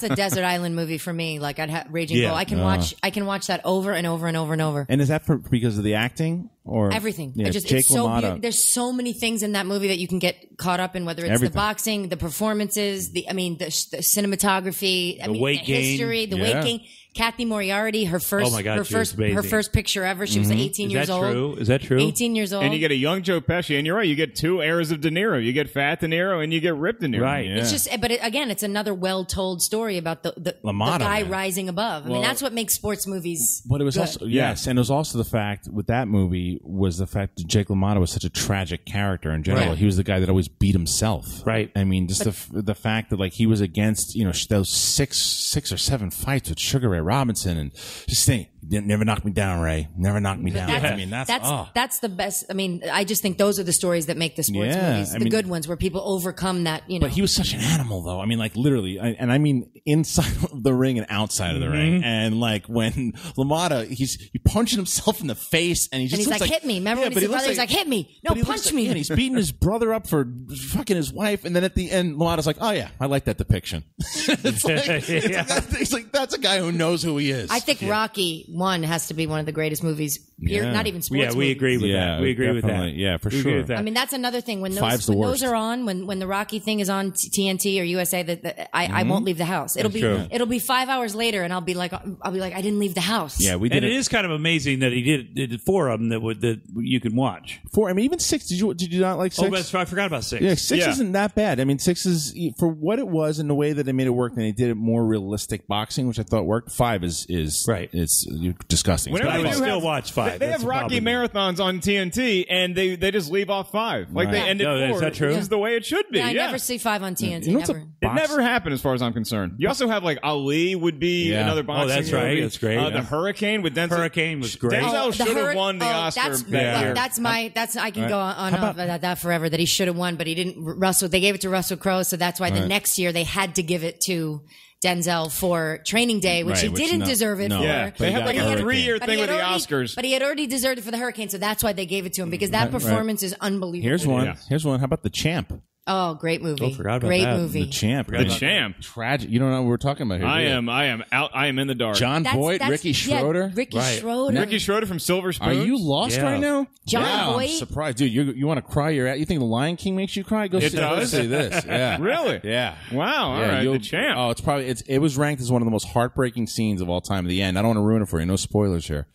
a desert island movie for me. Like I'd have Raging Bull. I can watch that over and over and over and over. And is that because of the acting or everything? Yeah, it's Jake so LaMotta. there's so many things in that movie that you can get caught up in. Whether it's the boxing, the performances, the cinematography, the weight gain, history, the weight gain. Kathy Moriarty, her first picture ever. She was 18 years old. Is that true? 18 years old. And you get a young Joe Pesci, and you're right. You get 2 eras of De Niro. You get Fat De Niro, and you get Rip De Niro. Right. Yeah. It's just, but again, it's another well-told story about the guy rising above. I mean, that's what makes sports movies. But it was also and it was also the fact with that movie was the fact that Jake LaMotta was such a tragic character in general. Right. He was the guy that always beat himself. Right. I mean, just the fact that like he was against those six or 7 fights with Sugar Ray Robinson and just think. Never knock me down, Ray. Never knock me down. I mean, that's the best. I mean, I just think those are the stories that make the sports movies, the good ones, where people overcome that. But he was such an animal, though. I mean, like literally, I mean inside of the ring and outside of the ring. And like when LaMotta, he's punching himself in the face, and he's like, hit me. Remember when his brother was like, hit me? No, punch me. And he's beating his brother up for fucking his wife, and then at the end, LaMotta's like, oh yeah, I like that depiction. It's like that's a guy who knows who he is. I think Rocky 1 has to be one of the greatest movies. Not even sports movies. Yeah, we agree with that. We agree with that. Yeah, for sure. I mean, that's another thing. When those are on, when the Rocky thing is on TNT or USA, I won't leave the house. It'll be 5 hours later, and I'll be like, I didn't leave the house. Yeah, we did. And it is kind of amazing that he did 4 of them that you can watch. 4. I mean, even 6. Did you not like 6? Oh, I forgot about 6. Yeah, 6 isn't that bad. I mean, 6 is for what it was and the way that they made it work, and they did it more realistic boxing, which I thought worked. 5 is right. It's disgusting. I would still watch 5. They have Rocky marathons on TNT, and they just leave off 5. Like they ended 4. Is that true? Which is the way it should be. Yeah, I never see 5 on TNT. Never. It never happened, as far as I'm concerned. You also have like Ali would be another boxing. Oh, that's right. Movie. That's great. The Hurricane with Denzel. Hurricane was great. Denzel should have won the Oscar. I can go on about that forever. That he should have won, but he didn't. They gave it to Russell Crowe, so that's why the next year they had to give it to Denzel for Training Day, which he didn't deserve it for. Yeah, they had like a 3-year thing with the Oscars. But he had already deserved it for the Hurricane, so that's why they gave it to him, because that performance is unbelievable. Here's one. Here's one. How about The Champ? Oh, great movie. Oh, forgot about great that. movie. The Champ. The Champ. Tragic. You don't know what we're talking about here. I am out. I am in the dark. John Boyd, Ricky Schroeder. Ricky Schroeder from Silver Spoon. Are you lost right now? John Boyd. I'm surprised, dude. You want to cry your ass? You think The Lion King makes you cry? Go see this. Yeah. Really? Yeah. Wow. All right. The Champ. Oh, it was ranked as one of the most heartbreaking scenes of all time. At the end. I don't want to ruin it for you. No spoilers here.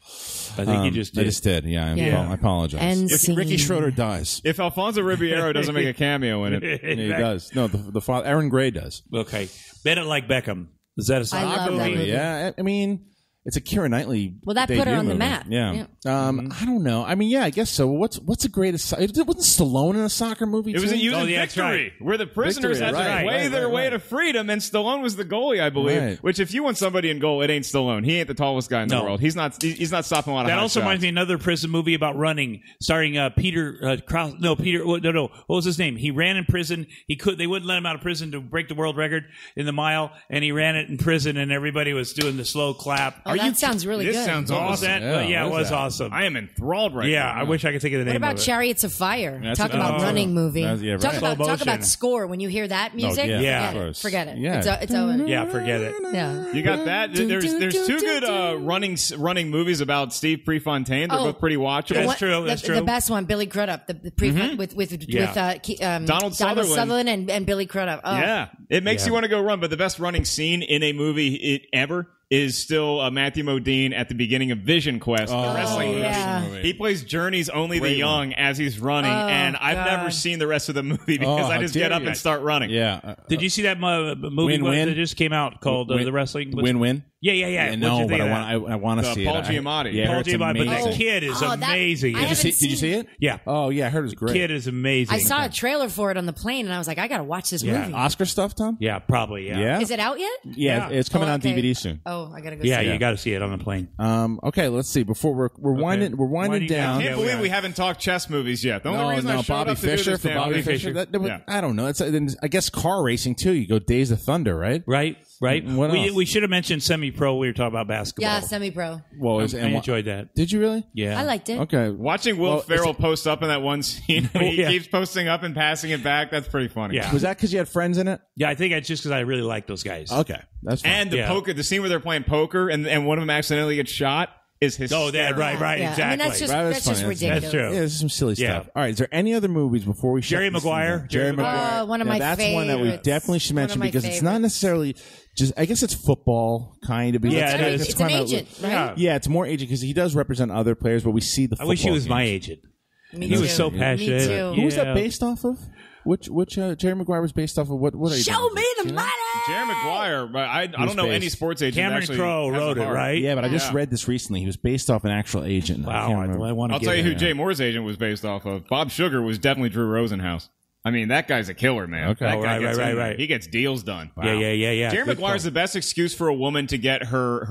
I think you just did. I just did. Yeah. I apologize. Ricky Schroeder dies. If Alfonso Ribeiro doesn't make a cameo in it, he does. No, the father, Aaron Gray does. Okay. Bennett like Beckham. Is that a I love that movie. Yeah. I mean, It's a Keira Knightley. Well, that put her on the map. Yeah. I don't know. I mean, yeah, I guess so. What's the greatest? Wasn't Stallone in a soccer movie? It was too? using Victory, where the prisoners had to play their way to freedom, and Stallone was the goalie, I believe. Right. Which, if you want somebody in goal, it ain't Stallone. He ain't the tallest guy in the world. He's not stopping a lot of. That also reminds me of another prison movie about running, starring Peter Krause. No, Peter. No. What was his name? He ran in prison. They wouldn't let him out of prison to break the world record in the mile, and he ran it in prison, and everybody was doing the slow clap. That sounds really good. This sounds awesome. Yeah, it was awesome. I am enthralled right now. Yeah, I wish I could think of the name. What about of it. Chariots of Fire? Talk about running movie. Talk about score. When you hear that music, forget it. Yeah. It's over. Yeah, forget it. Yeah. You got that? There's two good running movies about Steve Prefontaine. They're both pretty watchable. That's true. That's true. The best one, Billy Crudup, with Donald Sutherland and Billy Crudup. Oh. Yeah, it makes you want to go run. But the best running scene in a movie ever is still Matthew Modine at the beginning of Vision Quest, the wrestling movie. He plays Journey's Only the Young as he's running, and I've never seen the rest of the movie because I just get up and start running. Yeah. Did you see that movie that just came out called The Wrestling? Win-Win? Yeah. No, but I want to see it. Paul Giamatti. Yeah, Paul Giamatti. But that kid is amazing. Did you see it? Yeah. Oh, yeah, I heard it was great. Kid is amazing. I saw a trailer for it on the plane, and I was like, I got to watch this movie. Oscar stuff, Tom? Yeah, probably, yeah. Is it out yet? Yeah, it's coming out on DVD soon. Oh, I got to go see it. Yeah, you got to see it on the plane. Okay, let's see. Before we're winding down. I can't believe we haven't talked chess movies yet. The only reason I showed Bobby up to Fischer do this for Bobby Fischer. I don't know. I guess car racing too. You go Days of Thunder, right? Right. What else? We should have mentioned semi-pro. We were talking about basketball. Yeah, semi-pro. Well, I enjoyed that. Did you really? Yeah, I liked it. Okay. Watching Will Ferrell post up in that one scene where he keeps posting up and passing it back, that's pretty funny. Yeah. Was that because you had friends in it? Yeah, I think it's just because I really like those guys. Okay, that's fine. And the scene where they're playing poker and one of them accidentally gets shot is hysterical. Oh, that right, Yeah. exactly. I mean, that's just ridiculous. That's true. Yeah, this is some silly stuff. All right, is there any other movies before we Jerry Maguire? Jerry Maguire. One of my that's favorites. one that we definitely should mention because it's not necessarily just. I guess it's football kind of. Yeah, it's an agent, right? Yeah, it's more agent because he does represent other players, but we see the. I wish he was my agent. He was so passionate. Me too. Who was that based off of? Which Jerry Maguire was based off of? What are you Show me the money. Jerry Maguire, but I don't know any sports agent. Cameron Crowe wrote it, right? Yeah, but I just read this recently. He was based off an actual agent. Wow, I'll tell you who Jay Moore's agent was based off of. Bob Sugar was definitely Drew Rosenhaus. I mean, that guy's a killer, man. Okay. That guy Right. He gets deals done. Wow. Yeah. Jerry Maguire's the best excuse for a woman to get her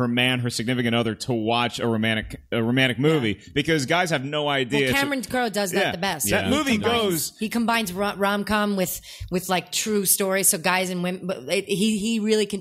significant other, to watch a romantic movie because guys have no idea. Well, Cameron Crowe does that the best. That movie He combines rom-com with like true stories, so guys and women. But he really can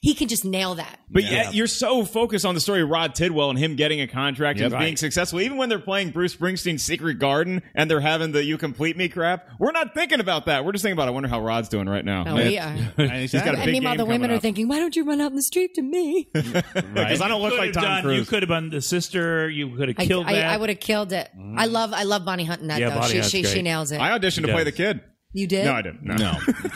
he can just nail that. But yet you're so focused on the story of Rod Tidwell and him getting a contract and being successful. Even when they're playing Bruce Springsteen's Secret Garden and they're having the "You Complete Me" crap, we're not thinking about that. We're just thinking about, I wonder how Rod's doing right now. Oh, we are. He's got a big and meanwhile, game the women coming are up. thinking, why don't you run out in the street to me? Because I don't look like Tom Cruise. You could have been the sister. You could have killed that. I would have killed it. I love Bonnie Hunt in that, though. She nails it. I auditioned to play the kid. You did? No, I didn't. No.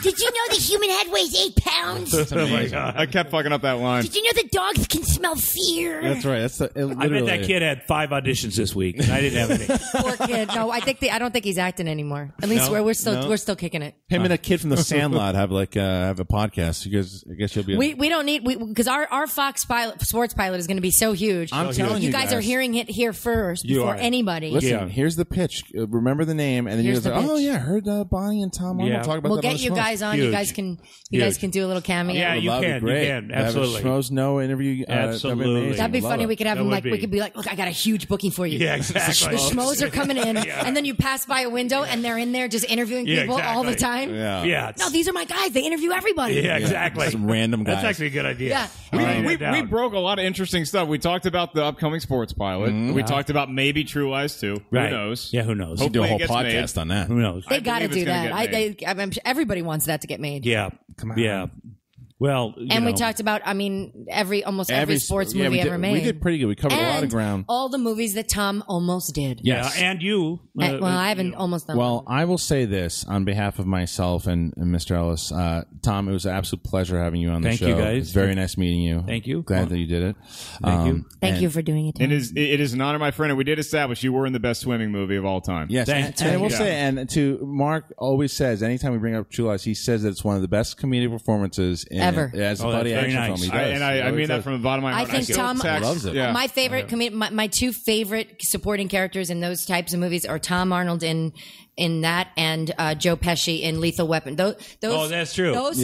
Did you know the human head weighs 8 pounds? Oh my God. I kept fucking up that line. Did you know that dogs can smell fear? That's right. I bet that kid had 5 auditions this week, and I didn't have any. Poor kid. No, I don't think he's acting anymore. At least we're still kicking it. Him and a kid from the Sandlot have a podcast. Because I guess you'll be. We don't need because our Fox sports pilot is going to be so huge. I'm telling you guys are hearing it here first before anybody. Listen, here's the pitch. Remember the name, and then you guys are like, oh yeah, I heard Bonnie and Tom Arnold talk about we'll that. Get you guys on. Huge. You guys can do a little cameo. Yeah, you can. Absolutely. Schmoes No interview. Absolutely. That'd be funny. We could have him we could be like, look, I got a huge booking for you. Yeah, exactly. The Schmoes are coming in, and then you pass by a window, and they're in there just interviewing people all the time. Yeah. No, these are my guys. They interview everybody. Yeah, exactly. Some random guys. That's actually a good idea. Yeah. We broke a lot of interesting stuff. We talked about the upcoming sports pilot. We talked about maybe True Lies 2. Right. Who knows? Yeah, who knows? You do a whole Hopefully it podcast on that. Who knows? They got to do that. I'm sure everybody wants that to get made. Yeah. Come on. Yeah. Well, we talked about, almost every sports movie ever made. We did pretty good. We covered a lot of ground. All the movies that Tom almost did. Yes. And you. I haven't almost done Well, I will say this on behalf of myself and Mr. Ellis. Tom, it was an absolute pleasure having you on the show. Thank you, guys. It's very nice meeting you. Thank you. Glad that you did it. Thank you. Thank you for doing it, Tom. It is an honor, my friend, and we did establish you were in the best swimming movie of all time. Yes, and I will say, and to Mark always says, anytime we bring up True Lies, he says that it's one of the best comedic performances in Ever. Yeah, it's a buddy action film. He does. I mean that from the bottom of my heart. I think Tom loves it. My favorite, my two favorite supporting characters in those types of movies are Tom Arnold in that and Joe Pesci in Lethal Weapon. Those that's true. Those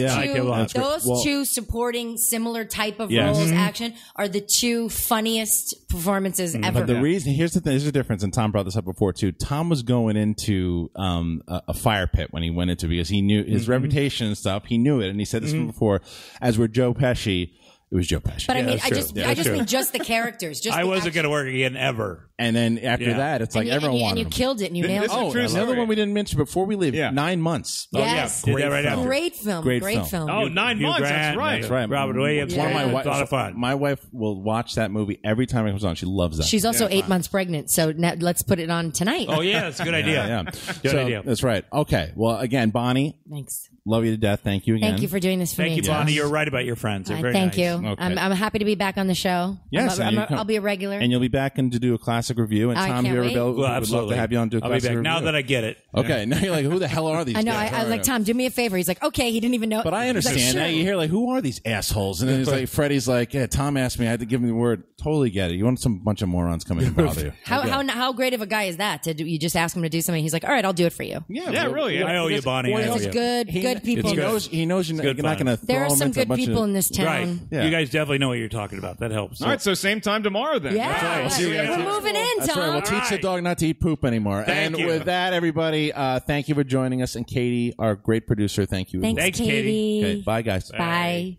two supporting similar type of roles, action, are the two funniest performances ever. But the reason, here's the thing, there's a difference, and Tom brought this up before too. Tom was going into a fire pit when he went into, because he knew his reputation and stuff. He knew it, and he said this before. As we're Joe Pesci, it was Joe Pesci. But I mean, I just mean just the characters. Just I wasn't going to work again ever. And then after that, it's like everyone wanted him. And you killed it, and you nailed it. Oh, another one we didn't mention before we leave. 9 months. Yes. Great film. Great film. Oh, 9 months. Grant, that's right. Robert Williams. One of my wife, a lot of fun. My wife will watch that movie every time it comes on. She loves that. She's also 8 months pregnant, so now let's put it on tonight. Oh, yeah. That's a good idea. Yeah. Good idea. That's right. Okay. Well, again, Bonnie. Thanks. Love you to death. Thank you again. Thank you for doing this for me. Thank you, Bonnie. You're right about your friends. They're very thank nice. you. Okay. I'm happy to be back on the show. Yes, I'll be a regular. And you'll be back and to do a classic review. And I Tom, can't if you ever wait. go, Well, would love to have you on to a I'll be classic back review. now that I get it. Okay. Now you're like, who the hell are these I know. guys? I was like, Tom, do me a favor. He's like, okay. He didn't even know. But I understand. He's like, Now sure. you hear like, who are these assholes? And then it's like, Freddie's like, yeah, Tom asked me. I had to give him the word. Totally get it. You want some bunch of morons coming and bother you. How great of a guy is that? You just ask him to do something. He's like, all right, I'll do it for you. Yeah, really. I owe you, Bonnie. I owe There's you. good people. He knows you're not going to throw There are him some into a good bunch people of... in this town. Right. Yeah. You guys definitely know what you're talking about. That helps. All right, so same time tomorrow then. Yeah, That's right. We'll see you guys. we're moving in, That's Tom. right. We'll teach the dog not to eat poop anymore. Thank you. With that, everybody, thank you for joining us. And Katie, our great producer, thank you. Thanks, Thanks, Katie. Katie. Okay, bye, guys. Bye.